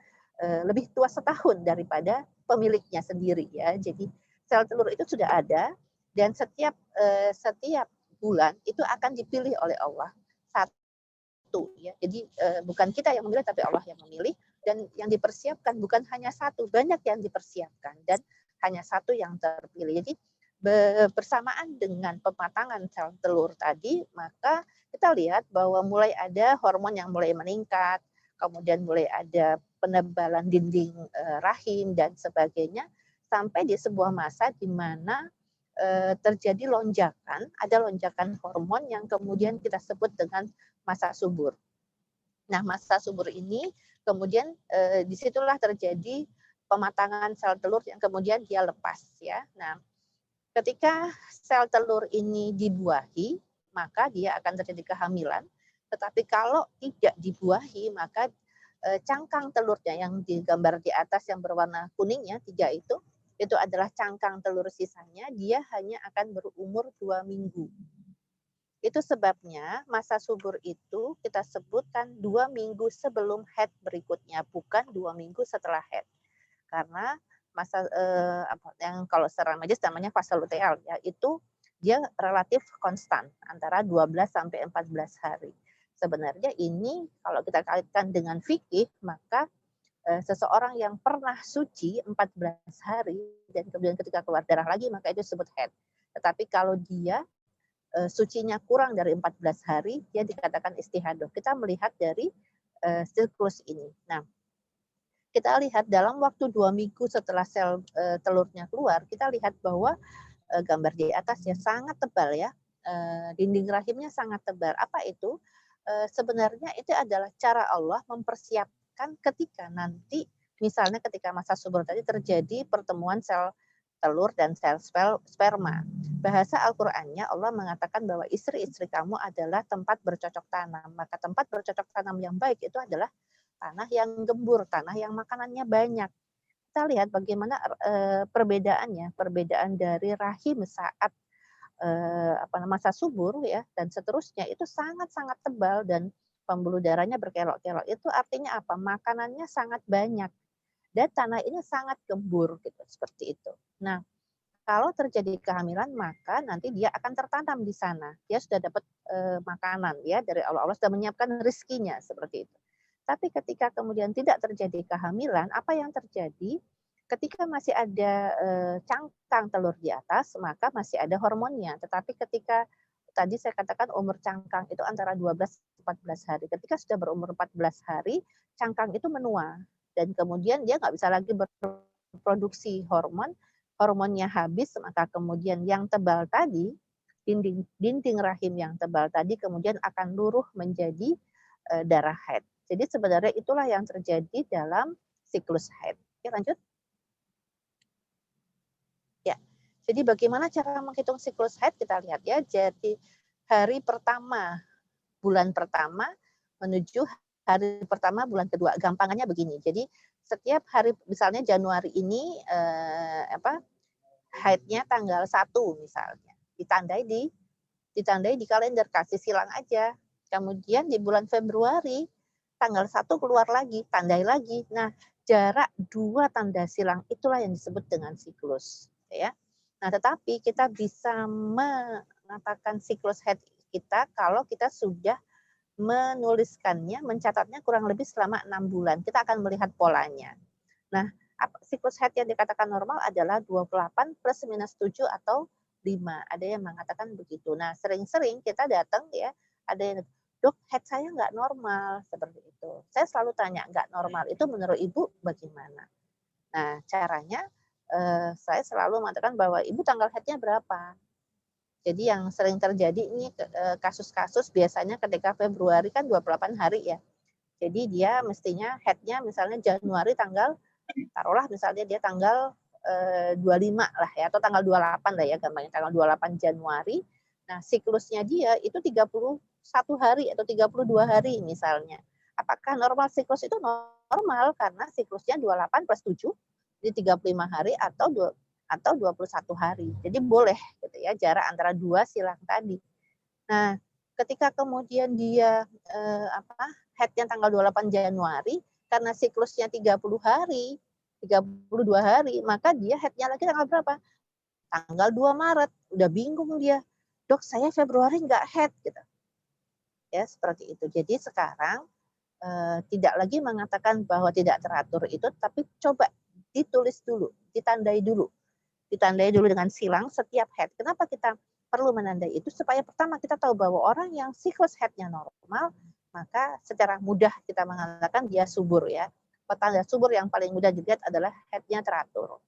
lebih tua setahun daripada pemiliknya sendiri ya. Jadi sel telur itu sudah ada, dan setiap bulan itu akan dipilih oleh Allah satu ya. Jadi bukan kita yang memilih, tapi Allah yang memilih, dan yang dipersiapkan bukan hanya satu, banyak yang dipersiapkan dan hanya satu yang terpilih. Jadi bersamaan dengan pematangan sel telur tadi, maka kita lihat bahwa mulai ada hormon yang mulai meningkat, kemudian mulai ada penebalan dinding rahim dan sebagainya, sampai di sebuah masa di mana terjadi lonjakan, ada lonjakan hormon yang kemudian kita sebut dengan masa subur. Nah, masa subur ini kemudian disitulah terjadi pematangan sel telur yang kemudian dia lepas ya. Nah, ketika sel telur ini dibuahi, maka dia akan terjadi kehamilan. Tetapi kalau tidak dibuahi, maka cangkang telurnya yang digambar di atas yang berwarna kuningnya 3 itu adalah cangkang telur sisanya, dia hanya akan berumur 2 minggu. Itu sebabnya masa subur itu kita sebutkan 2 minggu sebelum head berikutnya, bukan 2 minggu setelah head. Karena masa yang kalau secara medis namanya fase luteal ya, itu dia relatif konstan antara 12 sampai 14 hari. Sebenarnya ini kalau kita kaitkan dengan fikih, maka seseorang yang pernah suci 14 hari dan kemudian ketika keluar darah lagi, maka itu disebut haid. Tetapi kalau dia sucinya kurang dari 14 hari, dia dikatakan istihadah. Kita melihat dari siklus ini. Nah, kita lihat dalam waktu 2 minggu setelah sel telurnya keluar, kita lihat bahwa gambar di atas ya sangat tebal ya, dinding rahimnya sangat tebal. Apa itu? Sebenarnya itu adalah cara Allah mempersiapkan ketika nanti, misalnya ketika masa subur tadi terjadi pertemuan sel telur dan sel sperma. Bahasa Al-Qur'annya Allah mengatakan bahwa istri-istri kamu adalah tempat bercocok tanam. Maka tempat bercocok tanam yang baik itu adalah tanah yang gembur, tanah yang makanannya banyak. Kita lihat bagaimana perbedaan dari rahim saat masa subur ya dan seterusnya itu sangat-sangat tebal dan pembuluh darahnya berkelok-kelok. Itu artinya apa? Makanannya sangat banyak dan tanah ini sangat gembur gitu, seperti itu. Nah, kalau terjadi kehamilan maka nanti dia akan tertanam di sana. Dia sudah dapat makanan ya dari Allah. Allah sudah menyiapkan rezekinya seperti itu. Tapi ketika kemudian tidak terjadi kehamilan, apa yang terjadi? Ketika masih ada cangkang telur di atas, maka masih ada hormonnya. Tetapi ketika tadi saya katakan umur cangkang itu antara 12-14 hari. Ketika sudah berumur 14 hari, cangkang itu menua. Dan kemudian dia nggak bisa lagi berproduksi hormon, hormonnya habis, maka kemudian yang tebal tadi, dinding rahim yang tebal tadi kemudian akan luruh menjadi darah haid. Jadi sebenarnya itulah yang terjadi dalam siklus haid. Oke, lanjut. Ya, jadi bagaimana cara menghitung siklus haid kita lihat ya. Jadi hari pertama bulan pertama menuju hari pertama bulan kedua. Gampangannya begini. Jadi setiap hari, misalnya Januari ini haidnya tanggal 1 misalnya. Ditandai di kalender, kasih silang aja. Kemudian di bulan Februari tanggal 1 keluar lagi, tandai lagi. Nah, jarak 2 tanda silang itulah yang disebut dengan siklus, ya. Nah, tetapi kita bisa mengatakan siklus haid kita kalau kita sudah menuliskannya, mencatatnya kurang lebih selama 6 bulan. Kita akan melihat polanya. Nah, siklus haid yang dikatakan normal adalah 28 plus minus 7 atau 5. Ada yang mengatakan begitu. Nah, sering-sering kita datang ya, ada yang, dok, haid saya nggak normal, seperti itu. Saya selalu tanya, nggak normal itu menurut ibu bagaimana? Nah, caranya saya selalu mengatakan bahwa ibu tanggal haidnya berapa? Jadi yang sering terjadi ini kasus-kasus biasanya ketika Februari kan 28 hari ya. Jadi dia mestinya haidnya misalnya Januari tanggal, taruhlah misalnya dia tanggal 25 lah ya, atau tanggal 28 lah ya gampangnya, tanggal 28 Januari. Nah, siklusnya dia itu 31 hari atau 32 hari misalnya. Apakah normal siklus itu normal? Karena siklusnya 28 plus 7, jadi 35 hari atau 21 hari. Jadi boleh gitu ya, jarak antara 2 silang tadi. Nah, ketika kemudian dia haidnya tanggal 28 Januari, karena siklusnya 30 hari, 32 hari, maka dia haidnya lagi tanggal berapa? Tanggal 2 Maret. Udah bingung dia. Dok, saya Februari nggak haid gitu. Ya, seperti itu. Jadi sekarang tidak lagi mengatakan bahwa tidak teratur itu, tapi coba ditulis dulu, ditandai dulu dengan silang setiap haid. Kenapa kita perlu menandai itu? Supaya pertama kita tahu bahwa orang yang siklus haidnya normal, maka secara mudah kita mengatakan dia subur ya. Tanda subur yang paling mudah dilihat adalah haidnya teratur.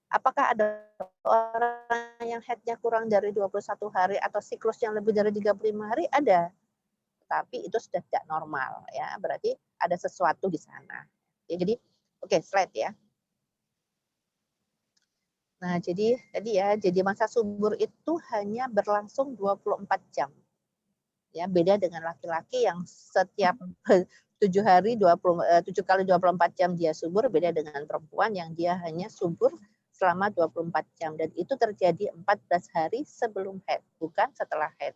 Apakah ada orang yang haidnya kurang dari 21 hari atau siklus yang lebih dari 35 hari? Ada. Tapi itu sudah tidak normal ya. Berarti ada sesuatu di sana. Ya, jadi oke, slide ya. Nah, jadi tadi ya, jadi masa subur itu hanya berlangsung 24 jam. Ya, beda dengan laki-laki yang setiap 7 kali 24 jam dia subur, beda dengan perempuan yang dia hanya subur selama 24 jam. Dan itu terjadi 14 hari sebelum haid, bukan setelah haid.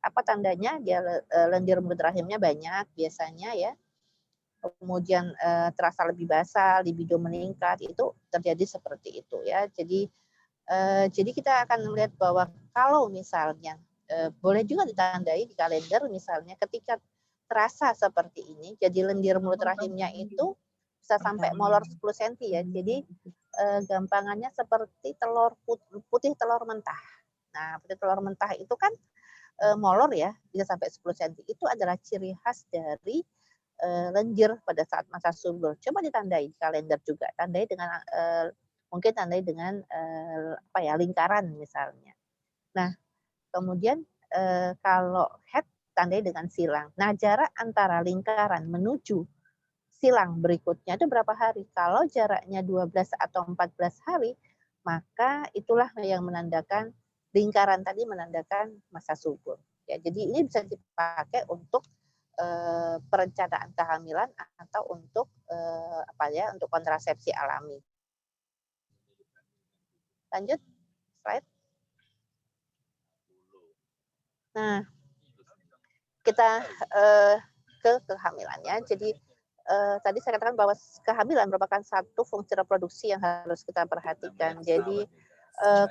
Apa tandanya? Dia lendir mulut rahimnya banyak biasanya ya. Kemudian terasa lebih basah, libido meningkat, itu terjadi seperti itu ya. Jadi kita akan melihat bahwa kalau misalnya boleh juga ditandai di kalender misalnya ketika terasa seperti ini, jadi lendir mulut rahimnya itu bisa sampai molor 10 cm ya. Jadi gampangannya seperti putih telur mentah. Nah, putih telur mentah itu kan molor ya, bisa sampai 10 cm. Itu adalah ciri khas dari lendir pada saat masa subur. Coba ditandai di kalender juga, tandai dengan mungkin tandai dengan lingkaran misalnya. Nah, kemudian kalau haid tandai dengan silang. Nah, jarak antara lingkaran menuju silang berikutnya itu berapa hari? Kalau jaraknya 12 atau 14 hari, maka itulah yang menandakan lingkaran tadi menandakan masa subur. Ya, jadi ini bisa dipakai untuk perencanaan kehamilan atau untuk untuk kontrasepsi alami. Lanjut slide. Nah, kita ke kehamilannya. Jadi tadi saya katakan bahwa kehamilan merupakan satu fungsi reproduksi yang harus kita perhatikan. Jadi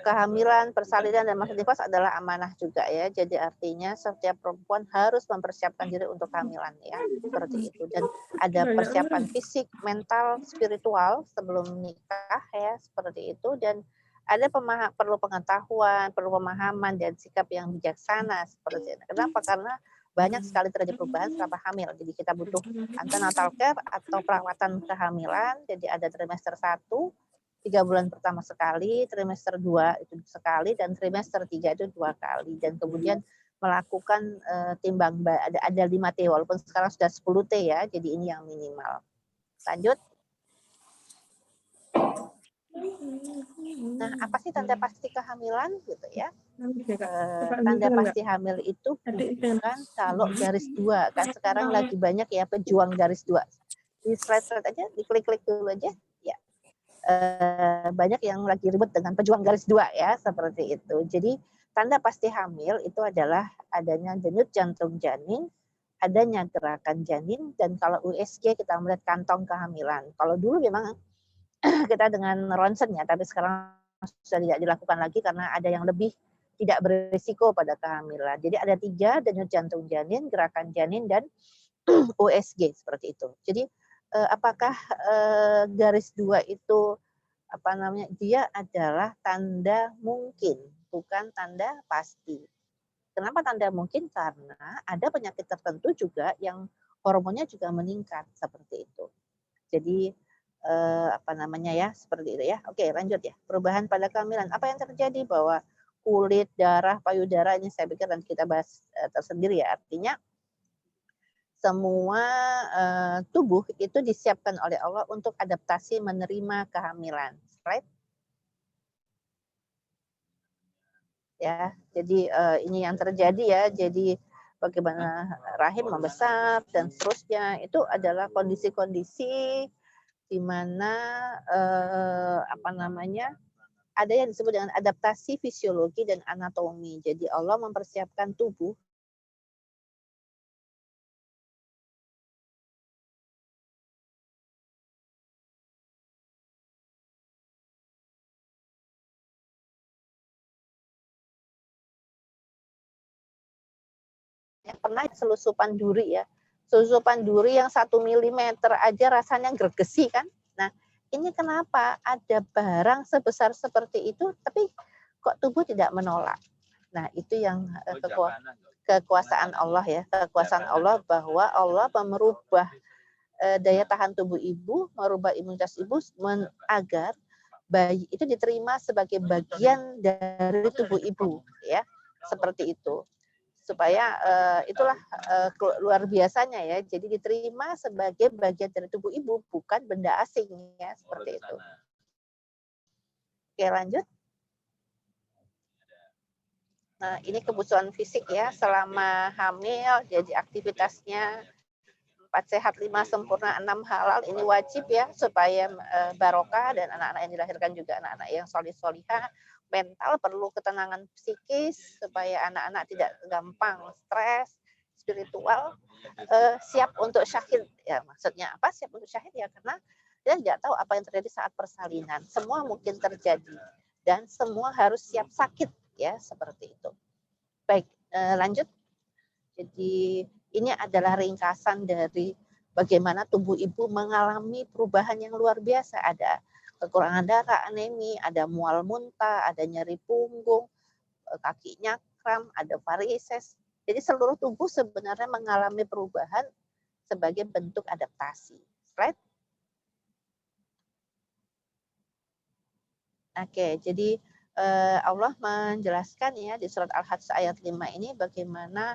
kehamilan, persalinan, dan masa nifas adalah amanah juga ya. Jadi artinya setiap perempuan harus mempersiapkan diri untuk kehamilan ya, seperti itu. Dan ada persiapan fisik, mental, spiritual sebelum nikah ya, seperti itu. Dan ada perlu pengetahuan, perlu pemahaman dan sikap yang bijaksana seperti itu. Kenapa? Karena banyak sekali terjadi perubahan setelah hamil. Jadi kita butuh antenatal care atau perawatan kehamilan. Jadi ada trimester 1, 3 bulan pertama sekali, trimester 2 itu sekali, dan trimester 3 itu 2 kali. Dan kemudian melakukan timbang, ada 5T, walaupun sekarang sudah 10T ya, jadi ini yang minimal. Lanjut. Nah, apa sih tanda pasti kehamilan gitu ya? Tanda pasti hamil itu bukan kalau garis 2 kan sekarang lagi banyak ya pejuang garis 2. Di slide-slide aja, diklik-klik dulu aja ya. Banyak yang lagi ribet dengan pejuang garis 2 ya, seperti itu. Jadi tanda pasti hamil itu adalah adanya denyut jantung janin, adanya gerakan janin, dan kalau USG kita melihat kantong kehamilan. Kalau dulu memang kita dengan ronsen ya, tapi sekarang sudah tidak dilakukan lagi karena ada yang lebih tidak berisiko pada kehamilan. Jadi ada 3, denyut jantung janin, gerakan janin, dan USG seperti itu. Jadi apakah garis 2 itu apa namanya? Dia adalah tanda mungkin, bukan tanda pasti. Kenapa tanda mungkin? Karena ada penyakit tertentu juga yang hormonnya juga meningkat seperti itu. Jadi apa namanya ya, seperti itu ya. Oke, lanjut ya. Perubahan pada kehamilan. Apa yang terjadi bahwa kulit, darah, payudara ini saya pikir nanti kita bahas tersendiri ya. Artinya semua tubuh itu disiapkan oleh Allah untuk adaptasi menerima kehamilan. Right? Ya, jadi ini yang terjadi ya. Jadi bagaimana rahim membesar dan seterusnya itu adalah kondisi-kondisi di mana apa namanya ada yang disebut dengan adaptasi fisiologi dan anatomi. Jadi Allah mempersiapkan tubuh yang pernah selusupan duri ya. Selusupan duri yang 1 milimeter aja rasanya gregesi kan. Nah, ini kenapa ada barang sebesar seperti itu tapi kok tubuh tidak menolak. Nah, itu yang kekuasaan Allah ya, kekuasaan Allah bahwa Allah merubah daya tahan tubuh ibu, merubah imunitas ibu agar bayi itu diterima sebagai bagian dari tubuh ibu ya, seperti itu. Supaya itulah luar biasanya ya, jadi diterima sebagai bagian dari tubuh ibu, bukan benda asing ya, seperti itu. Oke, lanjut. Nah, ini kebutuhan fisik ya, selama hamil, jadi aktivitasnya 4 sehat, 5 sempurna, 6 halal, ini wajib ya, supaya barokah dan anak-anak yang dilahirkan juga anak-anak yang solih-solihah. Mental perlu ketenangan psikis, supaya anak-anak tidak gampang stres, spiritual, siap untuk syahid. Ya, maksudnya apa siap untuk syahid ya, karena dia tidak tahu apa yang terjadi saat persalinan. Semua mungkin terjadi, dan semua harus siap sakit ya, seperti itu. Baik, lanjut. Jadi ini adalah ringkasan dari bagaimana tubuh ibu mengalami perubahan yang luar biasa. Ada kekurangan darah, anemi, ada mual muntah, ada nyeri punggung, kakinya kram, ada varises. Jadi seluruh tubuh sebenarnya mengalami perubahan sebagai bentuk adaptasi. Right? Oke, jadi Allah menjelaskan ya di surat Al-Hajj ayat 5 ini bagaimana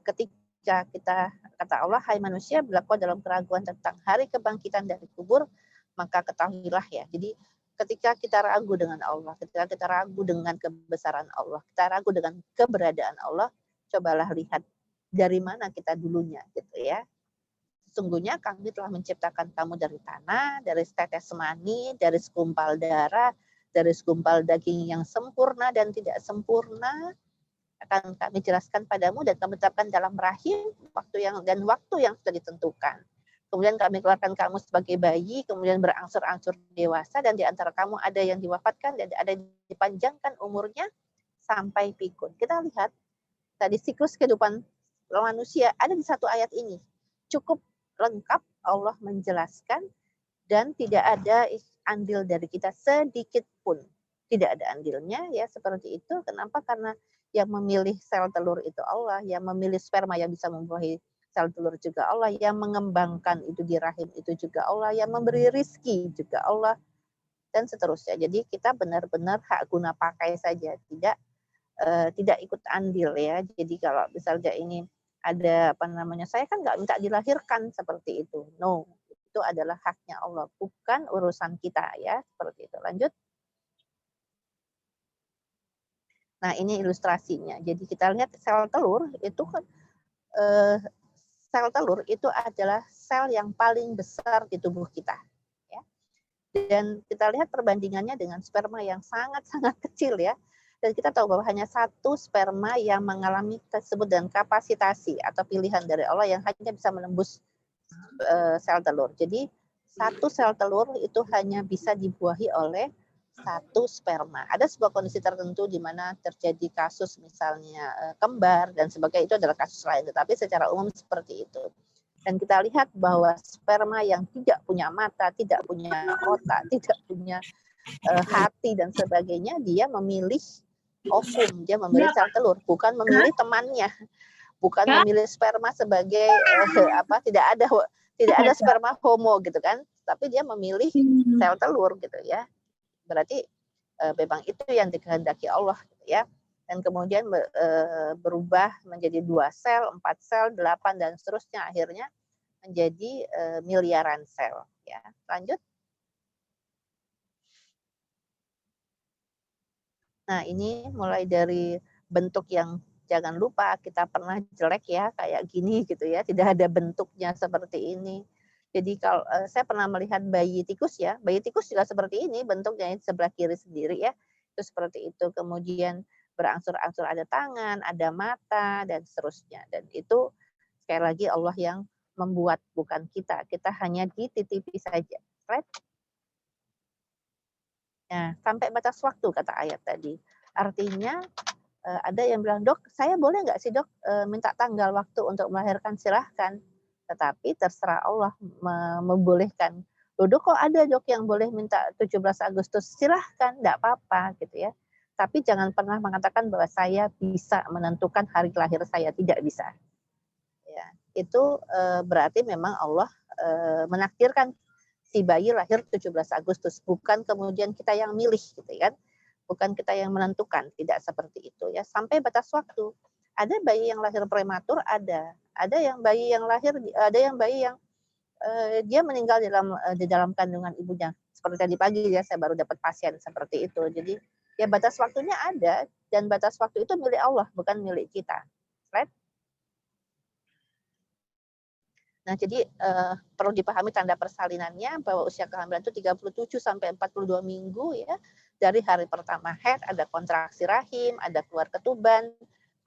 ketika kita, kata Allah, hai manusia, berlaku dalam keraguan tentang hari kebangkitan dari kubur, maka ketahuilah ya. Jadi ketika kita ragu dengan Allah, ketika kita ragu dengan kebesaran Allah, kita ragu dengan keberadaan Allah, cobalah lihat dari mana kita dulunya gitu ya. Sesungguhnya kami telah menciptakan kamu dari tanah, dari setetes mani, dari segumpal darah, dari segumpal daging yang sempurna dan tidak sempurna, akan kami jelaskan padamu dan kami tetapkan dalam rahim waktu yang sudah ditentukan. Kemudian kami keluarkan kamu sebagai bayi, kemudian berangsur-angsur dewasa, dan di antara kamu ada yang diwafatkan dan ada yang dipanjangkan umurnya sampai pikun. Kita lihat tadi siklus kehidupan manusia ada di satu ayat ini. Cukup lengkap Allah menjelaskan dan tidak ada andil dari kita sedikit pun. Tidak ada andilnya ya, seperti itu. Kenapa? Karena yang memilih sel telur itu Allah, yang memilih sperma yang bisa membuahi sel telur juga Allah, yang mengembangkan itu di rahim itu juga Allah, yang memberi rizki juga Allah, dan seterusnya. Jadi kita benar-benar hak guna pakai saja, tidak ikut andil ya. Jadi kalau misalnya ini ada apa namanya, saya kan nggak minta dilahirkan seperti itu, no. itu adalah haknya Allah, bukan urusan kita ya, seperti itu. Lanjut. Nah, ini ilustrasinya. Jadi kita lihat sel telur itu kan sel telur itu adalah sel yang paling besar di tubuh kita. Ya. Dan kita lihat perbandingannya dengan sperma yang sangat-sangat kecil ya. Dan kita tahu bahwa hanya satu sperma yang mengalami tersebut dengan kapasitasi atau pilihan dari Allah yang hanya bisa menembus sel telur. Jadi satu sel telur itu hanya bisa dibuahi oleh satu sperma. Ada sebuah kondisi tertentu di mana terjadi kasus misalnya kembar dan sebagainya, itu adalah kasus lain. Tetapi secara umum seperti itu. Dan kita lihat bahwa sperma yang tidak punya mata, tidak punya otak, tidak punya hati dan sebagainya, dia memilih ovum, dia memilih sel telur, bukan memilih temannya, bukan memilih sperma sebagai tidak ada sperma homo gitu kan, tapi dia memilih sel telur gitu ya. Berarti memang itu yang dikehendaki Allah gitu ya. Dan kemudian berubah menjadi 2 sel, 4 sel, 8 dan seterusnya, akhirnya menjadi miliaran sel ya. Lanjut. Nah, ini mulai dari bentuk yang jangan lupa kita pernah jelek ya, kayak gini gitu ya, tidak ada bentuknya seperti ini. Jadi kalau saya pernah melihat bayi tikus ya, bayi tikus juga seperti ini bentuknya sebelah kiri sendiri ya, itu seperti itu. Kemudian berangsur-angsur ada tangan, ada mata dan seterusnya. Dan itu sekali lagi Allah yang membuat, bukan kita. Kita hanya dititipi saja. Right? Nah, sampai batas waktu kata ayat tadi. Artinya ada yang bilang, dok, saya boleh nggak sih dok minta tanggal waktu untuk melahirkan? Silahkan. Tetapi terserah Allah membolehkan. Loh, dok, kok ada dok yang boleh minta 17 Agustus? Silahkan, nggak apa-apa gitu ya. Tapi jangan pernah mengatakan bahwa saya bisa menentukan hari lahir saya. Tidak bisa. Ya, itu berarti memang Allah menakdirkan si bayi lahir 17 Agustus, bukan kemudian kita yang milih gitu kan, bukan kita yang menentukan, tidak seperti itu ya. Sampai batas waktu, ada bayi yang lahir prematur, ada yang bayi yang lahir, ada yang bayi yang dia meninggal di dalam kandungan ibunya. Seperti tadi pagi ya, saya baru dapat pasien seperti itu. Jadi ya batas waktunya ada, dan batas waktu itu milik Allah, bukan milik kita. Right? Nah, jadi perlu dipahami tanda persalinannya bahwa usia kehamilan itu 37 sampai 42 minggu ya. Dari hari pertama head, ada kontraksi rahim, ada keluar ketuban,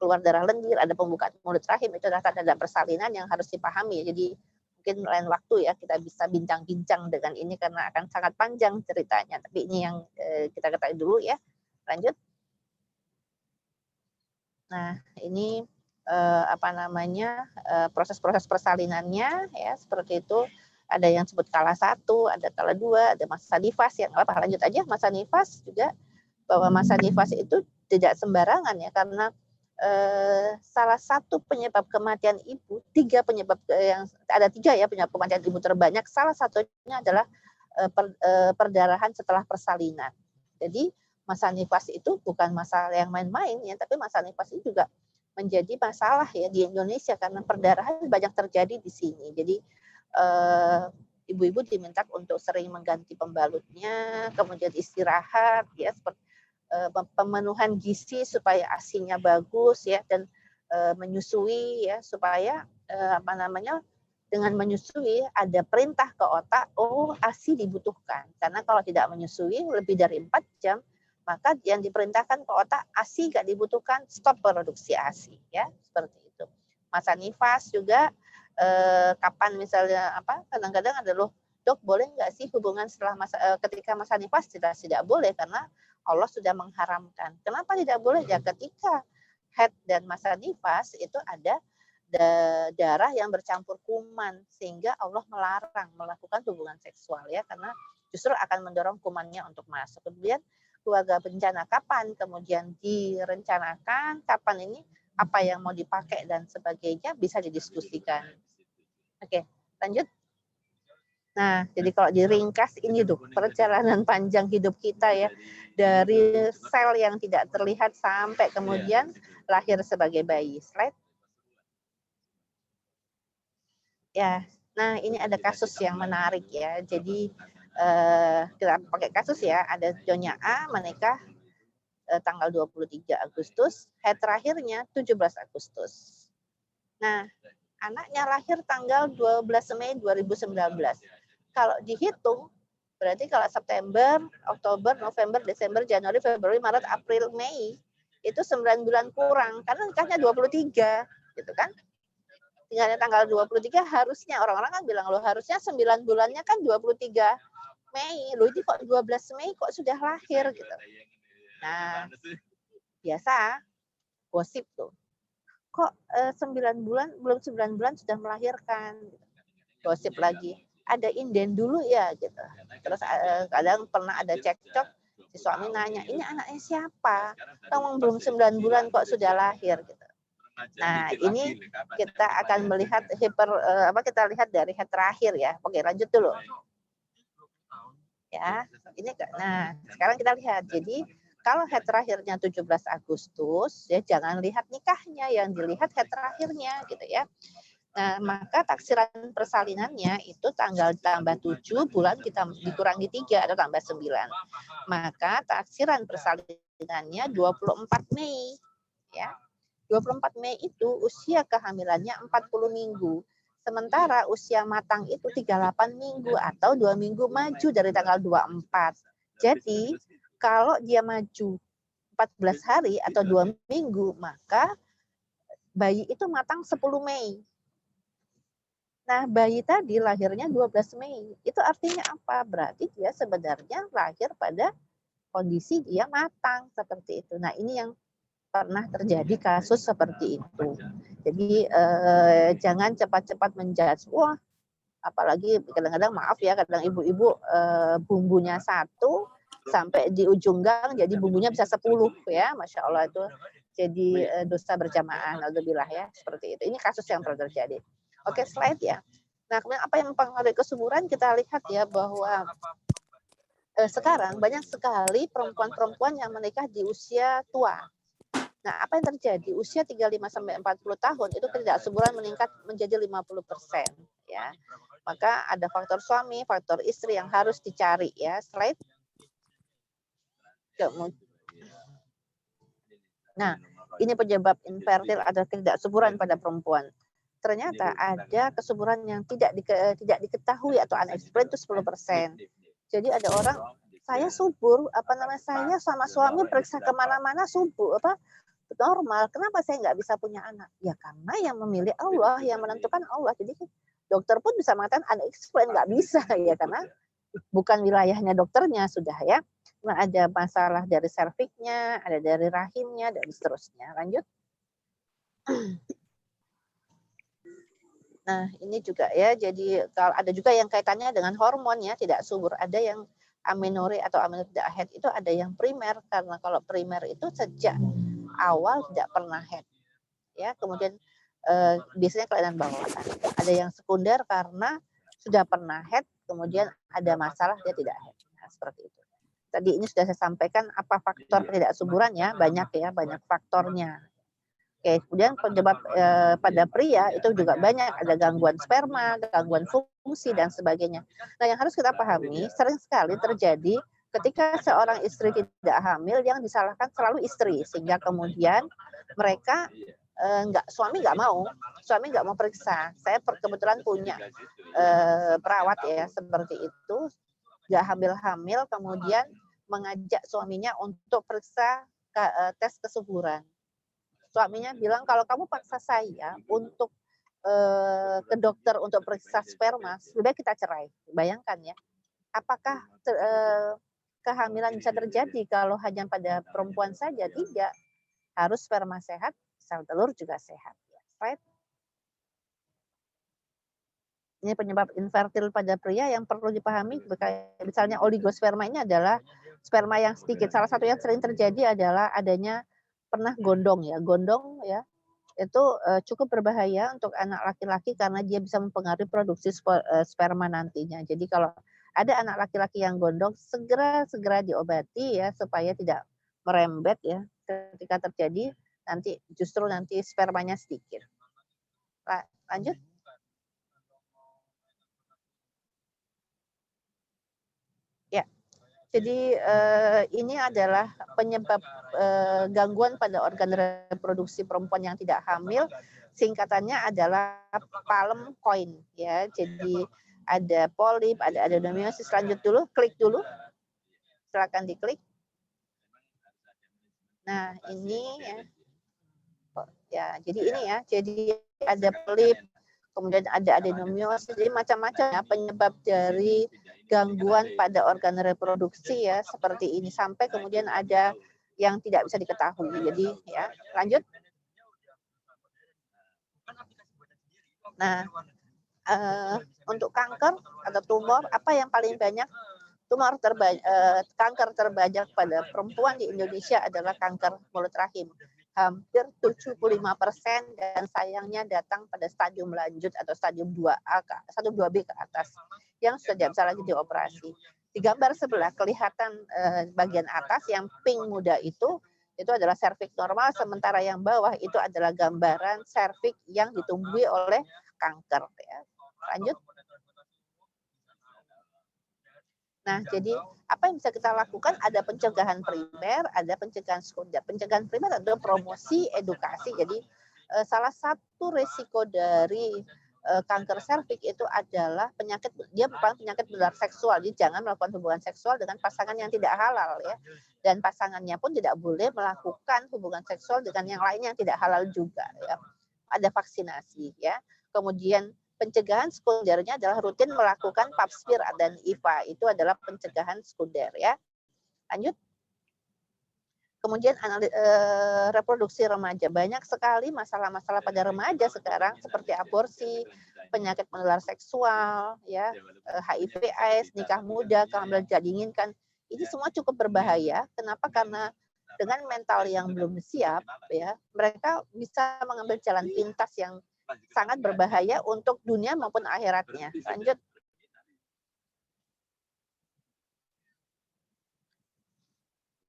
keluar darah lendir, ada pembukaan mulut rahim, itu adalah tanda persalinan yang harus dipahami. Jadi mungkin lain waktu ya kita bisa bincang-bincang dengan ini karena akan sangat panjang ceritanya. Tapi ini yang kita ketahui dulu ya. Lanjut. Nah, ini proses-proses persalinannya ya seperti itu. Ada yang sebut kala 1, ada kala 2, ada masa nifas yang apa, lanjut aja. Masa nifas juga, bahwa masa nifas itu tidak sembarangan ya, karena salah satu penyebab kematian ibu, 3 penyebab ada 3 ya penyebab kematian ibu terbanyak, salah satunya adalah perdarahan setelah persalinan. Jadi masa nifas itu bukan masalah yang main-main ya, tapi masa nifas itu juga menjadi masalah ya di Indonesia karena perdarahan banyak terjadi di sini. Jadi ibu-ibu diminta untuk sering mengganti pembalutnya, kemudian istirahat ya, seperti pemenuhan gizi supaya ASI-nya bagus ya, dan menyusui ya supaya dengan menyusui ada perintah ke otak, oh ASI dibutuhkan. Karena kalau tidak menyusui lebih dari 4 jam, maka yang diperintahkan ke otak, ASI nggak dibutuhkan, stop produksi ASI ya, seperti itu. Masa nifas juga kapan misalnya kadang-kadang ada loh, dok boleh nggak sih hubungan setelah ketika masa nifas? Tidak boleh karena Allah sudah mengharamkan. Kenapa tidak boleh? Ya ketika head dan masa nifas itu ada darah yang bercampur kuman, sehingga Allah melarang melakukan hubungan seksual ya, karena justru akan mendorong kumannya untuk masuk. Kemudian keluarga bencana kapan kemudian direncanakan, kapan ini apa yang mau dipakai dan sebagainya bisa didiskusikan. Oke, lanjut. Nah, jadi kalau diringkas ini tuh perjalanan panjang hidup kita ya, dari sel yang tidak terlihat sampai kemudian lahir sebagai bayi. Slide. Ya, Nah, ini ada kasus yang menarik ya. Jadi kita pakai kasus ya. Ada Nyonya A menikah tanggal 23 Agustus, head terakhirnya 17 Agustus. Nah, anaknya lahir tanggal 12 Mei 2019. Kalau dihitung, berarti kalau September, Oktober, November, Desember, Januari, Februari, Maret, April, Mei, itu 9 bulan kurang. Karena nikahnya 23, gitu kan. Tinggalnya tanggal 23 harusnya, orang-orang kan bilang, loh harusnya 9 bulannya kan 23 Mei. Loh ini kok 12 Mei kok sudah lahir, gitu. Nah, biasa, gosip tuh. Kok 9 bulan, belum 9 bulan sudah melahirkan. Gosip lagi. Ada inden dulu ya, gitu. Terus kadang pernah ada cekcok, si suami nanya, ini anaknya siapa? Kamu belum 9 bulan kok sudah lahir, gitu. Nah, ini kita akan melihat kita lihat dari head terakhir ya. Oke, lanjut dulu. Ya, ini nah, sekarang kita lihat. Jadi, kalau head terakhirnya 17 Agustus, ya jangan lihat nikahnya, yang dilihat head terakhirnya gitu ya. Nah, maka taksiran persalinannya itu tanggal tambah 7 bulan kita dikurangi 3 atau tambah 9. Maka taksiran persalinannya 24 Mei ya. 24 Mei itu usia kehamilannya 40 minggu. Sementara usia matang itu 38 minggu atau 2 minggu maju dari tanggal 24. Jadi kalau dia maju 14 hari atau 2 minggu, maka bayi itu matang 10 Mei. Nah, bayi tadi lahirnya 12 Mei. Itu artinya apa? Berarti dia sebenarnya lahir pada kondisi dia matang seperti itu. Nah, ini yang pernah terjadi kasus seperti itu. Jadi jangan cepat-cepat menjudge. Wah, apalagi kadang-kadang maaf ya, kadang ibu-ibu bumbunya 1 sampai di ujung gang jadi bumbunya bisa 10 ya, Masya Allah itu jadi dosa berjamaah, alhamdulillah ya, seperti itu. Ini kasus yang pernah terjadi. Oke, slide ya. Nah, kemudian apa yang mempengaruhi kesuburan, kita lihat ya bahwa sekarang banyak sekali perempuan-perempuan yang menikah di usia tua. Nah, apa yang terjadi? Usia 35 sampai 40 tahun itu ketidaksuburan meningkat menjadi 50%, ya. Maka ada faktor suami, faktor istri yang harus dicari ya. Slide. Nah, ini penyebab infertil adalah ketidaksuburan pada perempuan. Ternyata ada kesuburan yang tidak diketahui atau unexplained itu 10%. Jadi ada orang, saya subur, saya sama suami periksa kemana-mana subur, normal, kenapa saya nggak bisa punya anak? Ya karena yang memilih Allah, yang menentukan Allah. Jadi dokter pun bisa mengatakan unexplained, nggak bisa ya, karena bukan wilayahnya dokternya sudah ya. Nah, ada masalah dari serviknya, ada dari rahimnya, dan seterusnya. Lanjut. Nah, ini juga ya, jadi kalau ada juga yang kaitannya dengan hormon ya, tidak subur. Ada yang amenorrhea atau amenorrhea tidak head, itu ada yang primer, karena kalau primer itu sejak awal tidak pernah head. Ya, kemudian biasanya kelainan bawaan. Ada yang sekunder karena sudah pernah head, kemudian ada masalah dia tidak head. Nah, seperti itu. Tadi ini sudah saya sampaikan apa faktor ketidaksuburan ya, banyak faktornya. Oke, kemudian penyebab pada pria itu juga banyak, ada gangguan sperma, gangguan fungsi dan sebagainya. Nah, yang harus kita pahami, sering sekali terjadi ketika seorang istri tidak hamil, yang disalahkan selalu istri, sehingga kemudian mereka suami nggak mau periksa. Saya kebetulan punya perawat ya seperti itu, nggak hamil-hamil, kemudian mengajak suaminya untuk periksa tes kesuburan. Suaminya bilang, kalau kamu paksa saya untuk ke dokter untuk periksa sperma, sudah kita cerai. Bayangkan ya, apakah kehamilan bisa terjadi kalau hanya pada perempuan saja? Tidak. Harus sperma sehat, sel telur juga sehat. Right? Ini penyebab infertil pada pria yang perlu dipahami. Misalnya oligosperma ini adalah sperma yang sedikit. Salah satu yang sering terjadi adalah adanya pernah gondong ya, itu cukup berbahaya untuk anak laki-laki karena dia bisa mempengaruhi produksi sperma nantinya. Jadi kalau ada anak laki-laki yang gondong, segera diobati ya supaya tidak merembet ya ketika terjadi nanti spermanya sedikit. Lanjut. Jadi ini adalah penyebab gangguan pada organ reproduksi perempuan yang tidak hamil. Singkatannya adalah palm coin ya. Jadi ada polip, ada adenomyosis. Lanjut dulu, klik dulu. Silakan diklik. Nah, ini ya. Jadi ini ya. Jadi ada polip, kemudian ada adenomyosis. Jadi macam-macam ya penyebab dari gangguan pada organ reproduksi ya seperti ini, sampai kemudian ada yang tidak bisa diketahui. Jadi ya, lanjut. Nah, untuk kanker atau tumor, apa yang paling banyak? Kanker terbanyak pada perempuan di Indonesia adalah kanker mulut rahim. Hampir 75%, dan sayangnya datang pada stadium lanjut atau stadium 2A, 2B ke atas yang sudah tidak bisa lagi dioperasi. Di gambar sebelah kelihatan bagian atas yang pink muda itu adalah serviks normal, sementara yang bawah itu adalah gambaran serviks yang ditumbuhi oleh kanker. Ya. Lanjut. Nah, jadi apa yang bisa kita lakukan? Ada pencegahan primer, ada pencegahan sekunder. Pencegahan primer adalah promosi, edukasi. Jadi salah satu risiko dari kanker serviks itu adalah dia merupakan penyakit menular seksual. Jadi jangan melakukan hubungan seksual dengan pasangan yang tidak halal ya. Dan pasangannya pun tidak boleh melakukan hubungan seksual dengan yang lain yang tidak halal juga ya. Ada vaksinasi ya. Kemudian pencegahan sekundernya adalah rutin melakukan pap smear dan IVA. Itu adalah pencegahan sekunder ya. Lanjut. Kemudian reproduksi remaja. Banyak sekali masalah-masalah pada remaja sekarang seperti aborsi, penyakit menular seksual, ya, HIV/AIDS, nikah muda, kehamilan tidak diinginkan. Ini semua cukup berbahaya. Kenapa? Karena dengan mental yang belum siap, ya, mereka bisa mengambil jalan pintas yang sangat berbahaya untuk dunia maupun akhiratnya. Lanjut.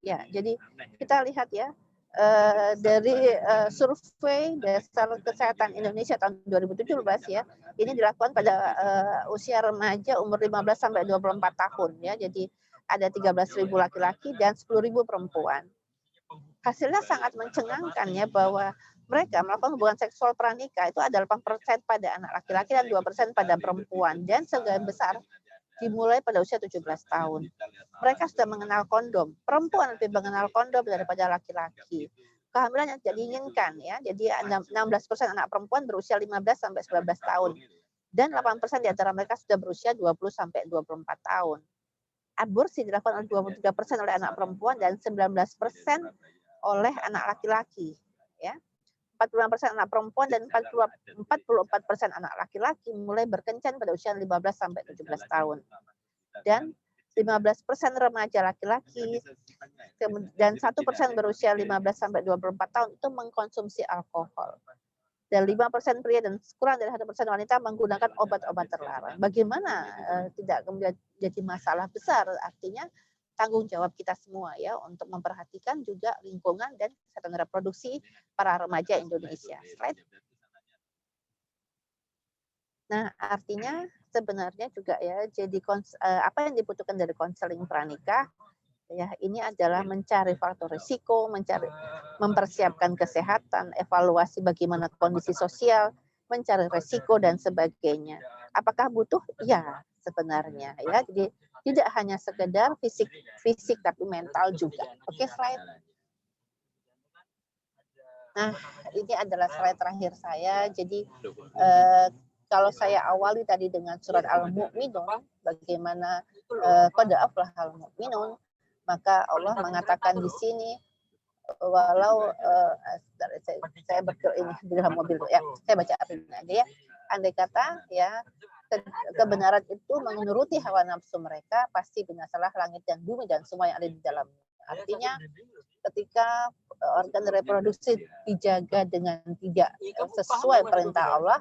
Ya, jadi kita lihat ya, dari survei Dasar Kesehatan Indonesia tahun 2017 ya, ini dilakukan pada usia remaja umur 15 sampai 24 tahun ya. Jadi ada 13.000 laki-laki dan 10.000 perempuan. Hasilnya sangat mencengangkan ya, bahwa mereka melakukan hubungan seksual pranikah itu ada 8% pada anak laki-laki dan 2% pada perempuan, dan sebagian besar dimulai pada usia 17 tahun. Mereka sudah mengenal kondom. Perempuan lebih mengenal kondom daripada laki-laki. Kehamilan yang tidak diinginkan ya. Jadi 16% anak perempuan berusia 15 sampai 19 tahun. Dan 8% di antara mereka sudah berusia 20 sampai 24 tahun. Aborsi dilakukan oleh 23% oleh anak perempuan dan 19% oleh anak laki-laki ya. 45% anak perempuan dan 44% anak laki-laki mulai berkencan pada usia 15 sampai 17 tahun. Dan 15% remaja laki-laki dan 1% berusia 15 sampai 24 tahun itu mengkonsumsi alkohol. Dan 5% pria dan kurang dari 1% wanita menggunakan obat-obat terlarang. Bagaimana tidak kemudian jadi masalah besar? Artinya tanggung jawab kita semua ya untuk memperhatikan juga lingkungan dan kesehatan reproduksi para remaja Indonesia. Slide. Nah, artinya sebenarnya juga ya, jadi apa yang dibutuhkan dari konseling pranikah ya, ini adalah mencari faktor risiko, mempersiapkan kesehatan, evaluasi bagaimana kondisi sosial, mencari risiko dan sebagainya. Apakah butuh? Ya, sebenarnya ya. Jadi tidak hanya sekedar fisik tapi mental juga. Oke, slide. Nah, ini adalah slide terakhir saya. Jadi kalau saya awali tadi dengan surat Al-Mu'minun, bagaimana qad aflahal mu'minun, maka Allah mengatakan di sini, walau saya ini di dalam mobil ya, saya baca artinya aja ya. Andai kata ya kebenaran itu menuruti hawa nafsu mereka, pasti binasalah langit dan bumi dan semua yang ada di dalamnya. Artinya ketika organ reproduksi dijaga dengan tidak sesuai perintah Allah,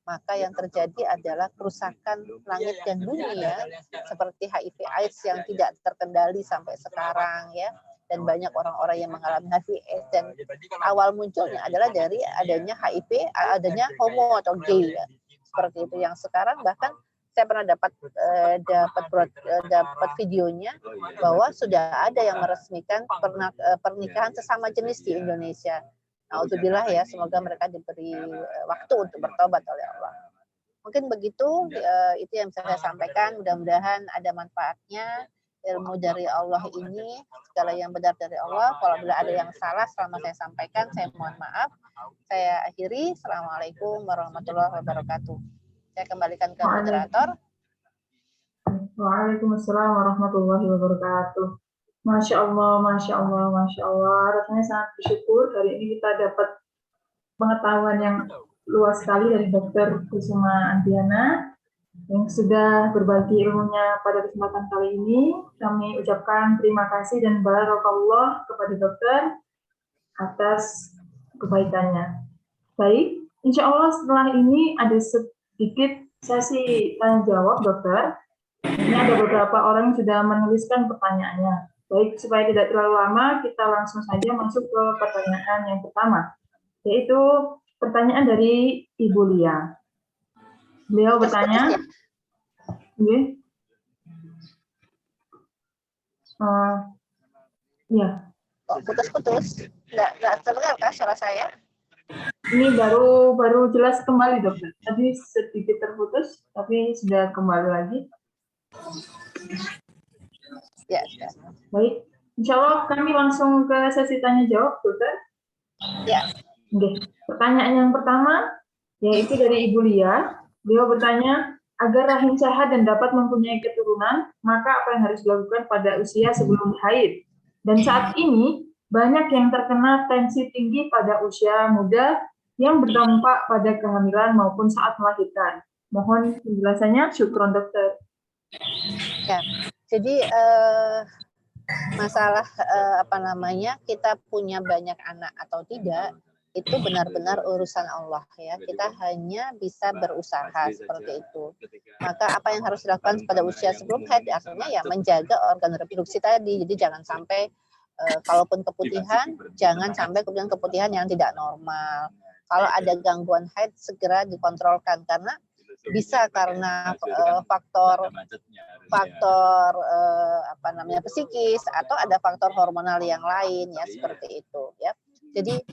maka yang terjadi adalah kerusakan langit dan bumi ya, seperti HIV/AIDS yang tidak terkendali sampai sekarang ya, dan banyak orang-orang yang mengalami HIV/AIDS, dan awal munculnya adalah dari adanya HIV, adanya homo atau gay ya. Seperti itu, yang sekarang bahkan saya pernah dapat videonya bahwa sudah ada yang meresmikan pernikahan sesama jenis di Indonesia. Alhamdulillah ya, semoga mereka diberi waktu untuk bertobat oleh Allah. Mungkin begitu, itu yang saya sampaikan. Mudah-mudahan ada manfaatnya. Ilmu dari Allah ini, segala yang benar dari Allah. Kalau bila ada yang salah selama saya sampaikan, saya mohon maaf. Saya akhiri. Assalamualaikum warahmatullahi wabarakatuh. Saya kembalikan ke moderator. Waalaikumsalam warahmatullahi wabarakatuh. Masya Allah, Masya Allah, Masya Allah. Rasanya sangat bersyukur hari ini kita dapat pengetahuan yang luas sekali dari Dr. Kusuma Andiana yang sudah berbagi ilmunya pada kesempatan kali ini. Kami ucapkan terima kasih dan barakallah kepada dokter atas kebaikannya. Baik, insya Allah setelah ini ada sedikit sesi tanya jawab dokter. Ini ada beberapa orang yang sudah menuliskan pertanyaannya. Baik, supaya tidak terlalu lama, kita langsung saja masuk ke pertanyaan yang pertama, yaitu pertanyaan dari Ibu Lia. Beliau bertanya, ya. Putus-putus, nggak terdengar kah suara saya? Ini baru jelas kembali dokter. Tadi sedikit terputus, tapi sudah kembali lagi. Ya. Baik, insya Allah kami langsung ke sesi tanya jawab dokter. Ya. Oke. Pertanyaan yang pertama yaitu dari Ibu Lia. Beliau bertanya, agar rahim sehat dan dapat mempunyai keturunan, maka apa yang harus dilakukan pada usia sebelum haid? Dan saat ini banyak yang terkena tensi tinggi pada usia muda yang berdampak pada kehamilan maupun saat melahirkan. Mohon penjelasannya, syukron dokter. Ya, jadi masalah kita punya banyak anak atau tidak itu benar-benar urusan Allah ya. Kita hanya bisa berusaha seperti itu. Maka apa yang harus dilakukan pada usia sebelum haid artinya ya menjaga organ reproduksi tadi. Jadi jangan sampai kalaupun keputihan, jangan sampai kemudian keputihan yang tidak normal. Kalau ada gangguan haid segera dikontrolkan karena bisa karena faktor psikis atau ada faktor hormonal yang lain ya seperti itu ya. Jadi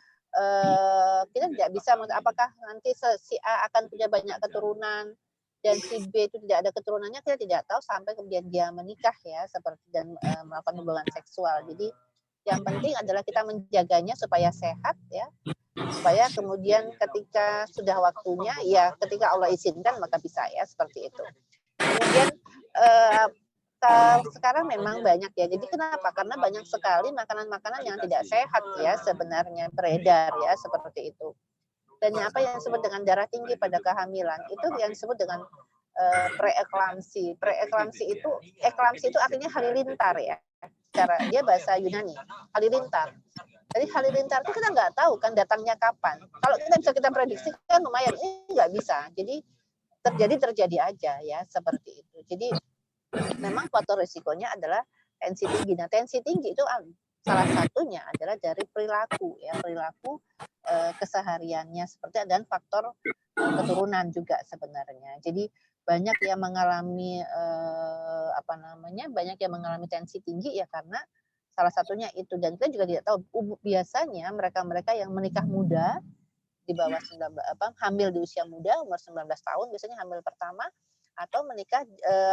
kita tidak bisa apakah nanti si A akan punya banyak keturunan dan si B itu tidak ada keturunannya, kita tidak tahu sampai kemudian dia menikah ya seperti dan melakukan hubungan seksual. Jadi yang penting adalah kita menjaganya supaya sehat ya, supaya kemudian ketika sudah waktunya ya ketika Allah izinkan maka bisa ya seperti itu. Kemudian sekarang memang banyak ya. Jadi kenapa? Karena banyak sekali makanan-makanan yang tidak sehat ya sebenarnya beredar ya seperti itu. Dan apa yang disebut dengan darah tinggi pada kehamilan itu yang disebut dengan preeklamsi. Preeklamsi itu artinya halilintar ya. Cara dia bahasa Yunani, halilintar. Jadi halilintar itu kita nggak tahu kan datangnya kapan. Kalau kita bisa kita prediksi kan lumayan, ini nggak bisa. Jadi terjadi aja ya seperti itu. Jadi memang faktor risikonya adalah tensi tinggi. Nah, tensi tinggi itu salah satunya adalah dari perilaku ya, perilaku kesehariannya seperti dan faktor keturunan juga sebenarnya. Jadi banyak yang mengalami banyak yang mengalami tensi tinggi ya karena salah satunya itu. Dan kita juga tidak tahu biasanya mereka-mereka yang menikah muda di bawah hamil di usia muda umur 19 tahun biasanya hamil pertama atau menikah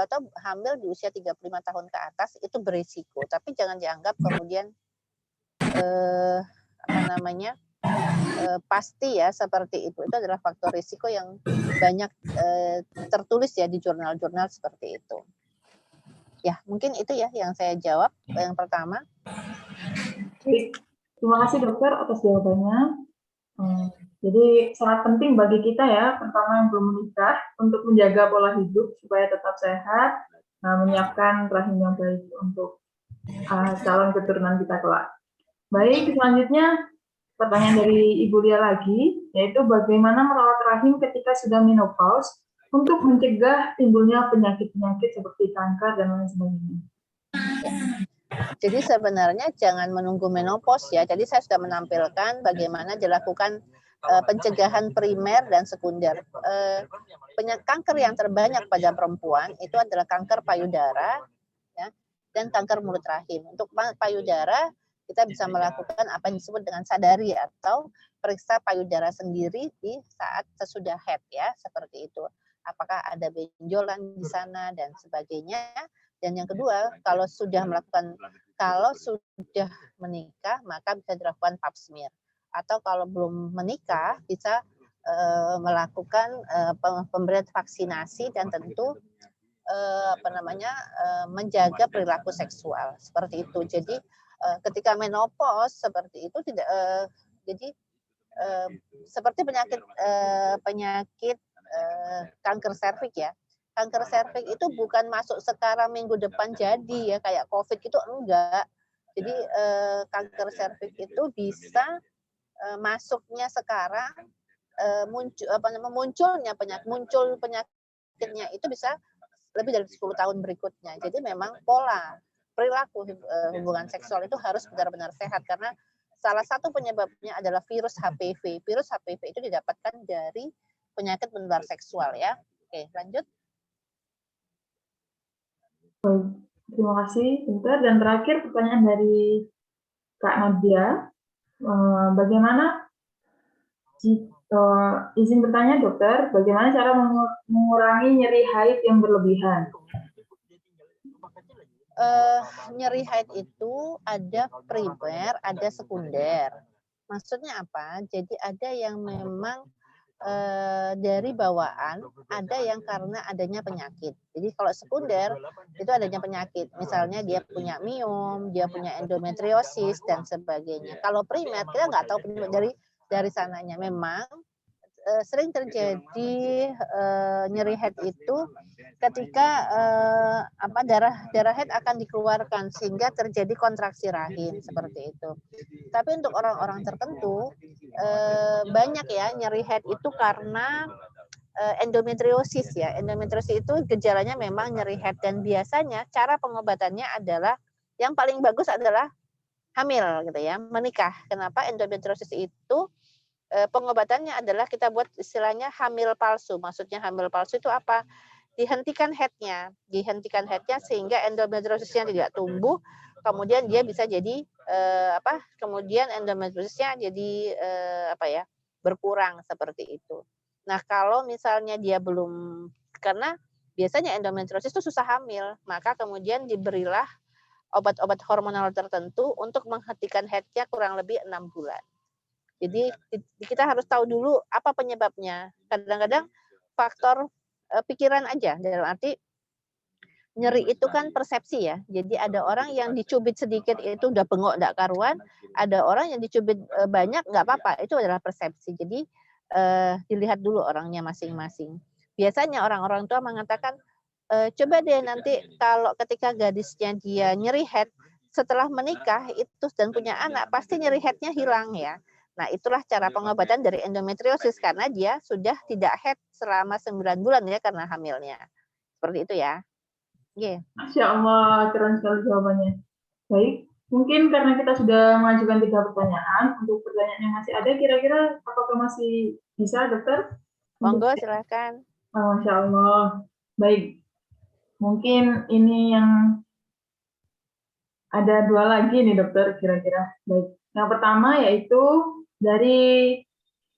atau hamil di usia 35 tahun ke atas itu berisiko, tapi jangan dianggap kemudian pasti ya seperti itu. Itu adalah faktor risiko yang banyak tertulis ya di jurnal-jurnal seperti itu. Ya, mungkin itu ya yang saya jawab yang pertama. Terima kasih dokter atas jawabannya. Jadi sangat penting bagi kita ya, pertama yang belum menikah, untuk menjaga pola hidup supaya tetap sehat, menyiapkan rahim yang baik untuk calon keturunan kita kelak. Baik, selanjutnya pertanyaan dari Ibu Lia lagi, yaitu bagaimana merawat rahim ketika sudah menopause untuk mencegah timbulnya penyakit-penyakit seperti kanker dan lain sebagainya. Jadi sebenarnya jangan menunggu menopause ya. Jadi saya sudah menampilkan bagaimana dilakukan pencegahan primer dan sekunder. Kanker yang terbanyak pada perempuan itu adalah kanker payudara, ya, dan kanker mulut rahim. Untuk payudara kita bisa melakukan apa yang disebut dengan sadari atau periksa payudara sendiri di saat sesudah head, ya, seperti itu. Apakah ada benjolan di sana dan sebagainya. Dan yang kedua, kalau sudah menikah maka bisa dilakukan pap smear. Atau kalau belum menikah bisa melakukan pemberian vaksinasi dan tentu menjaga perilaku seksual seperti itu. Jadi ketika menopause seperti itu tidak seperti penyakit kanker serviks, ya. Kanker serviks itu bukan masuk sekarang minggu depan jadi, ya, kayak COVID itu enggak. Jadi kanker serviks itu bisa masuknya sekarang, muncul penyakitnya itu bisa lebih dari 10 tahun berikutnya. Jadi memang pola perilaku hubungan seksual itu harus benar-benar sehat karena salah satu penyebabnya adalah virus HPV. Virus HPV itu didapatkan dari penyakit menular seksual, ya. Oke, lanjut. Terima kasih, Dokter. Dan terakhir pertanyaan dari Kak Nadia. Bagaimana izin bertanya, Dokter, bagaimana cara mengurangi nyeri haid yang berlebihan? Nyeri haid itu ada primer, ada sekunder. Maksudnya apa? Jadi ada yang memang dari bawaan, ada yang karena adanya penyakit. Jadi kalau sekunder itu adanya penyakit, misalnya dia punya miom, dia punya endometriosis dan sebagainya. Kalau primer kita nggak tahu dari sananya. Memang sering terjadi nyeri head itu ketika darah head akan dikeluarkan sehingga terjadi kontraksi rahim seperti itu. Tapi untuk orang-orang tertentu banyak, ya, nyeri head itu karena endometriosis, ya. Endometriosis itu gejalanya memang nyeri head dan biasanya cara pengobatannya adalah yang paling bagus adalah hamil, gitu, ya, menikah. Kenapa? Endometriosis itu pengobatannya adalah kita buat istilahnya hamil palsu. Maksudnya hamil palsu itu apa? Dihentikan headnya sehingga endometriosisnya tidak tumbuh, kemudian dia bisa jadi kemudian endometriosisnya jadi berkurang seperti itu. Nah, kalau misalnya dia belum, karena biasanya endometriosis itu susah hamil, maka kemudian diberilah obat-obat hormonal tertentu untuk menghentikan headnya kurang lebih 6 bulan. Jadi kita harus tahu dulu apa penyebabnya. Kadang-kadang faktor pikiran aja, dalam arti nyeri itu kan persepsi, ya. Jadi ada orang yang dicubit sedikit itu udah bengok enggak karuan, ada orang yang dicubit banyak enggak apa-apa, itu adalah persepsi. Jadi dilihat dulu orangnya masing-masing. Biasanya orang-orang tua mengatakan coba deh nanti kalau ketika gadisnya dia nyeri head setelah menikah itu dan punya anak pasti nyeri headnya hilang, ya. Nah, itulah cara pengobatan dari endometriosis karena dia sudah tidak head selama 9 bulan, ya, karena hamilnya. Seperti itu, ya. Yeah. Masya Allah, keren sekali jawabannya. Baik, mungkin karena kita sudah mengajukan 3 pertanyaan, untuk pertanyaan yang masih ada, kira-kira apakah masih bisa, Dokter? Monggo, silakan. Masya Allah. Baik, mungkin ini yang ada 2 lagi nih, Dokter, kira-kira. Baik, yang pertama yaitu dari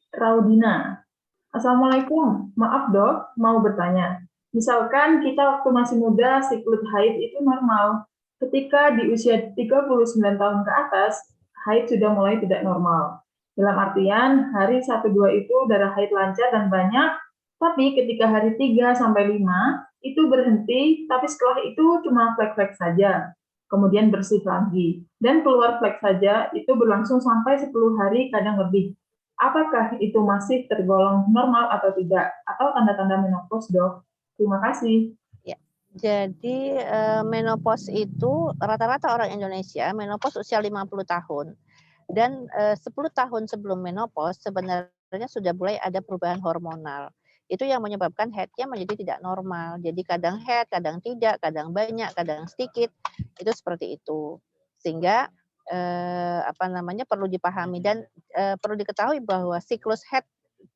Raudina. Assalamualaikum, maaf Dok, mau bertanya. Misalkan kita waktu masih muda siklus haid itu normal. Ketika di usia 39 tahun ke atas, haid sudah mulai tidak normal. Dalam artian, hari 1-2 itu darah haid lancar dan banyak, tapi ketika hari 3 sampai 5 itu berhenti, tapi setelah itu cuma flek-flek saja. Kemudian bersih lagi. Dan keluar flek saja, itu berlangsung sampai 10 hari, kadang lebih. Apakah itu masih tergolong normal atau tidak? Atau tanda-tanda menopause, Dok? Terima kasih. Ya, jadi menopause itu rata-rata orang Indonesia menopause usia 50 tahun. Dan 10 tahun sebelum menopause sebenarnya sudah mulai ada perubahan hormonal. Itu yang menyebabkan head-nya menjadi tidak normal. Jadi kadang head, kadang tidak, kadang banyak, kadang sedikit. Itu seperti itu. Sehingga perlu dipahami dan perlu diketahui bahwa siklus head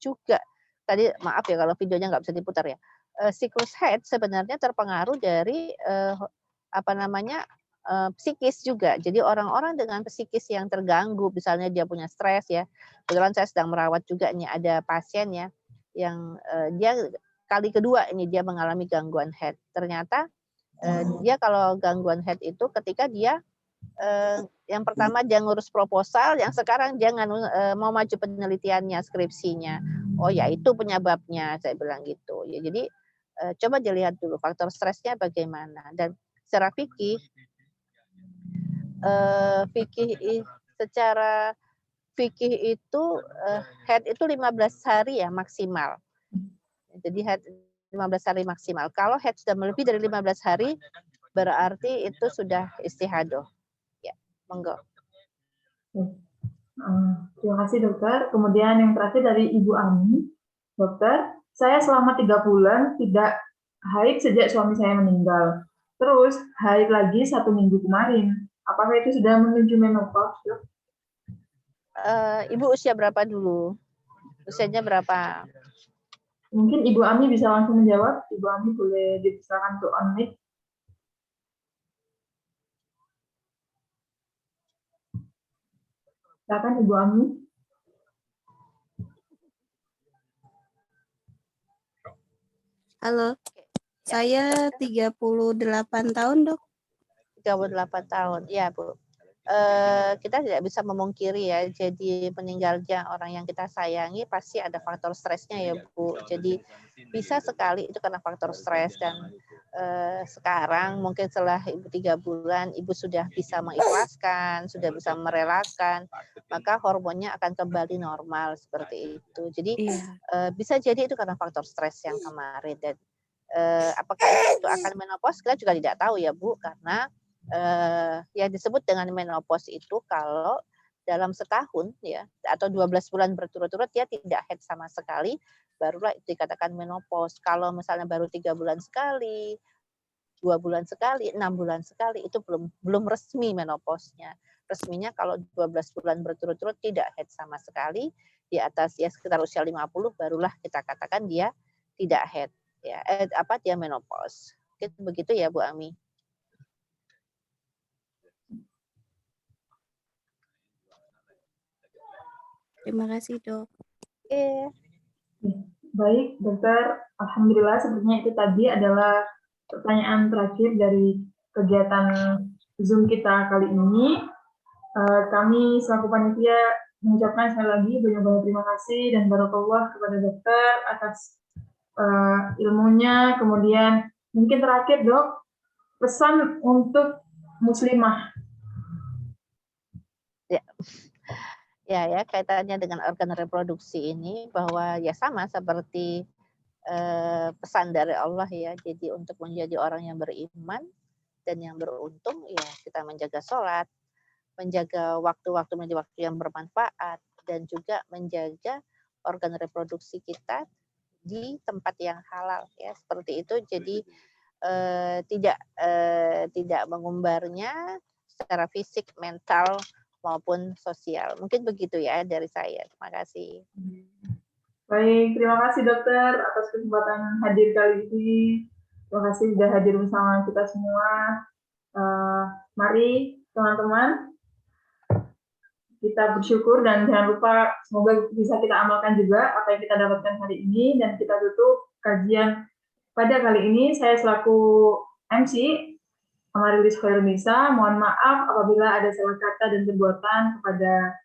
juga tadi maaf ya kalau videonya nggak bisa diputar ya. Siklus head sebenarnya terpengaruh dari psikis juga. Jadi orang-orang dengan psikis yang terganggu, misalnya dia punya stres ya. Kebetulan saya sedang merawat juga nih ada pasien ya yang dia kali kedua ini dia mengalami gangguan head. Ternyata dia kalau gangguan head itu ketika dia yang pertama dia ngurus proposal, yang sekarang dia mau maju penelitiannya, skripsinya. Oh ya itu penyebabnya, saya bilang gitu. Ya, jadi coba dilihat dulu faktor stresnya bagaimana. Dan secara secara fikih itu head itu 15 hari ya maksimal. Jadi head 15 hari maksimal. Kalau head sudah lebih dari 15 hari berarti itu sudah istihadoh. Ya, monggo. Terima kasih dokter. Kemudian yang terakhir dari Ibu Ami. Dokter, saya selama 3 bulan tidak haid sejak suami saya meninggal. Terus haid lagi 1 minggu kemarin. Apakah itu sudah menuju menopause, dok? Ibu usia berapa dulu? Usianya berapa? Mungkin Ibu Ami bisa langsung menjawab. Ibu Ami boleh dipersilakan untuk on-mic. Silakan Ibu Ami. Halo, saya 38 tahun, Dok. 38 tahun, ya Bu. Kita tidak bisa memungkiri ya, jadi meninggalnya orang yang kita sayangi pasti ada faktor stresnya ya Bu. Jadi bisa sekali itu karena faktor stres dan sekarang mungkin setelah Ibu 3 bulan Ibu sudah bisa mengikhlaskan, sudah bisa merelakan, maka hormonnya akan kembali normal seperti itu. Jadi bisa jadi itu karena faktor stres yang kemarin dan apakah itu akan menopause kita juga tidak tahu ya Bu, karena yang disebut dengan menopause itu kalau dalam setahun ya atau 12 bulan berturut-turut dia tidak haid sama sekali, barulah itu dikatakan menopause. Kalau misalnya baru 3 bulan sekali, 2 bulan sekali, 6 bulan sekali itu belum resmi menopause-nya. Resminya kalau 12 bulan berturut-turut tidak haid sama sekali, di atas ya sekitar usia 50 barulah kita katakan dia tidak haid ya dia menopause. Begitu ya Bu Ami. Terima kasih, Dok. Baik, dokter. Alhamdulillah, sepertinya itu tadi adalah pertanyaan terakhir dari kegiatan Zoom kita kali ini. Kami selaku panitia mengucapkan sekali lagi banyak-banyak terima kasih dan barakallah kepada dokter atas ilmunya. Kemudian mungkin terakhir dok, pesan untuk muslimah. Ya, kaitannya dengan organ reproduksi ini bahwa ya sama seperti pesan dari Allah ya. Jadi untuk menjadi orang yang beriman dan yang beruntung ya kita menjaga sholat, menjaga waktu-waktu menjadi waktu yang bermanfaat dan juga menjaga organ reproduksi kita di tempat yang halal ya seperti itu. Jadi tidak mengumbarnya secara fisik, mental maupun sosial. Mungkin begitu ya dari saya. Terima kasih. Baik, terima kasih dokter atas kesempatan hadir kali ini. Terima kasih sudah hadir bersama kita semua. Mari teman-teman, kita bersyukur dan jangan lupa semoga bisa kita amalkan juga apa yang kita dapatkan hari ini dan kita tutup kajian pada kali ini. Saya selaku MC Amarilis Khairunisa, mohon maaf apabila ada salah kata dan perbuatan kepada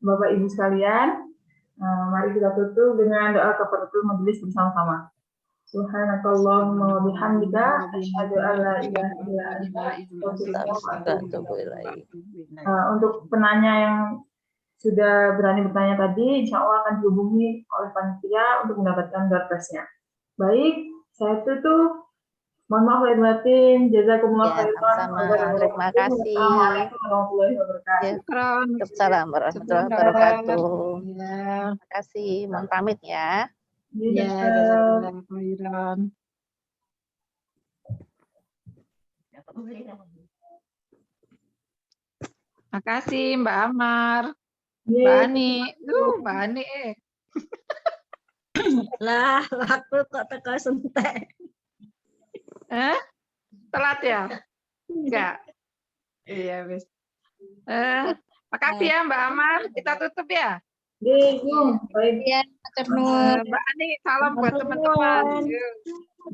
Bapak Ibu sekalian. Mari kita tutup dengan doa kafaratul majelis bersama-sama. Subhanakallahumma wa bihamdika asyhadu an la ilaha illa anta astaghfiruka wa atubu ilaik. Untuk penanya yang sudah berani bertanya tadi, insya Allah akan dihubungi oleh panitia untuk mendapatkan door prize-nya. Baik, saya tutup. Mohon maaf lahir batin, jazakumullah khairan. Terima kasih. Assalamualaikum warahmatullahi wabarakatuh. Assalamualaikum warahmatullahi wabarakatuh. Terima kasih. Mohon pamit ya. Ya, jazakumullah khairan. Makasih Mbak Amar, Mbak Yeay. Ani. Mbak Ani Lah, aku kok teko sentek. telat ya? Enggak. Iya, wis. Makasih ya Mbak Amar. Kita tutup ya. Yeay, Bung. Baik. Ya, matur nuwun. Mbak Ani, salam buat teman-teman. Yuk.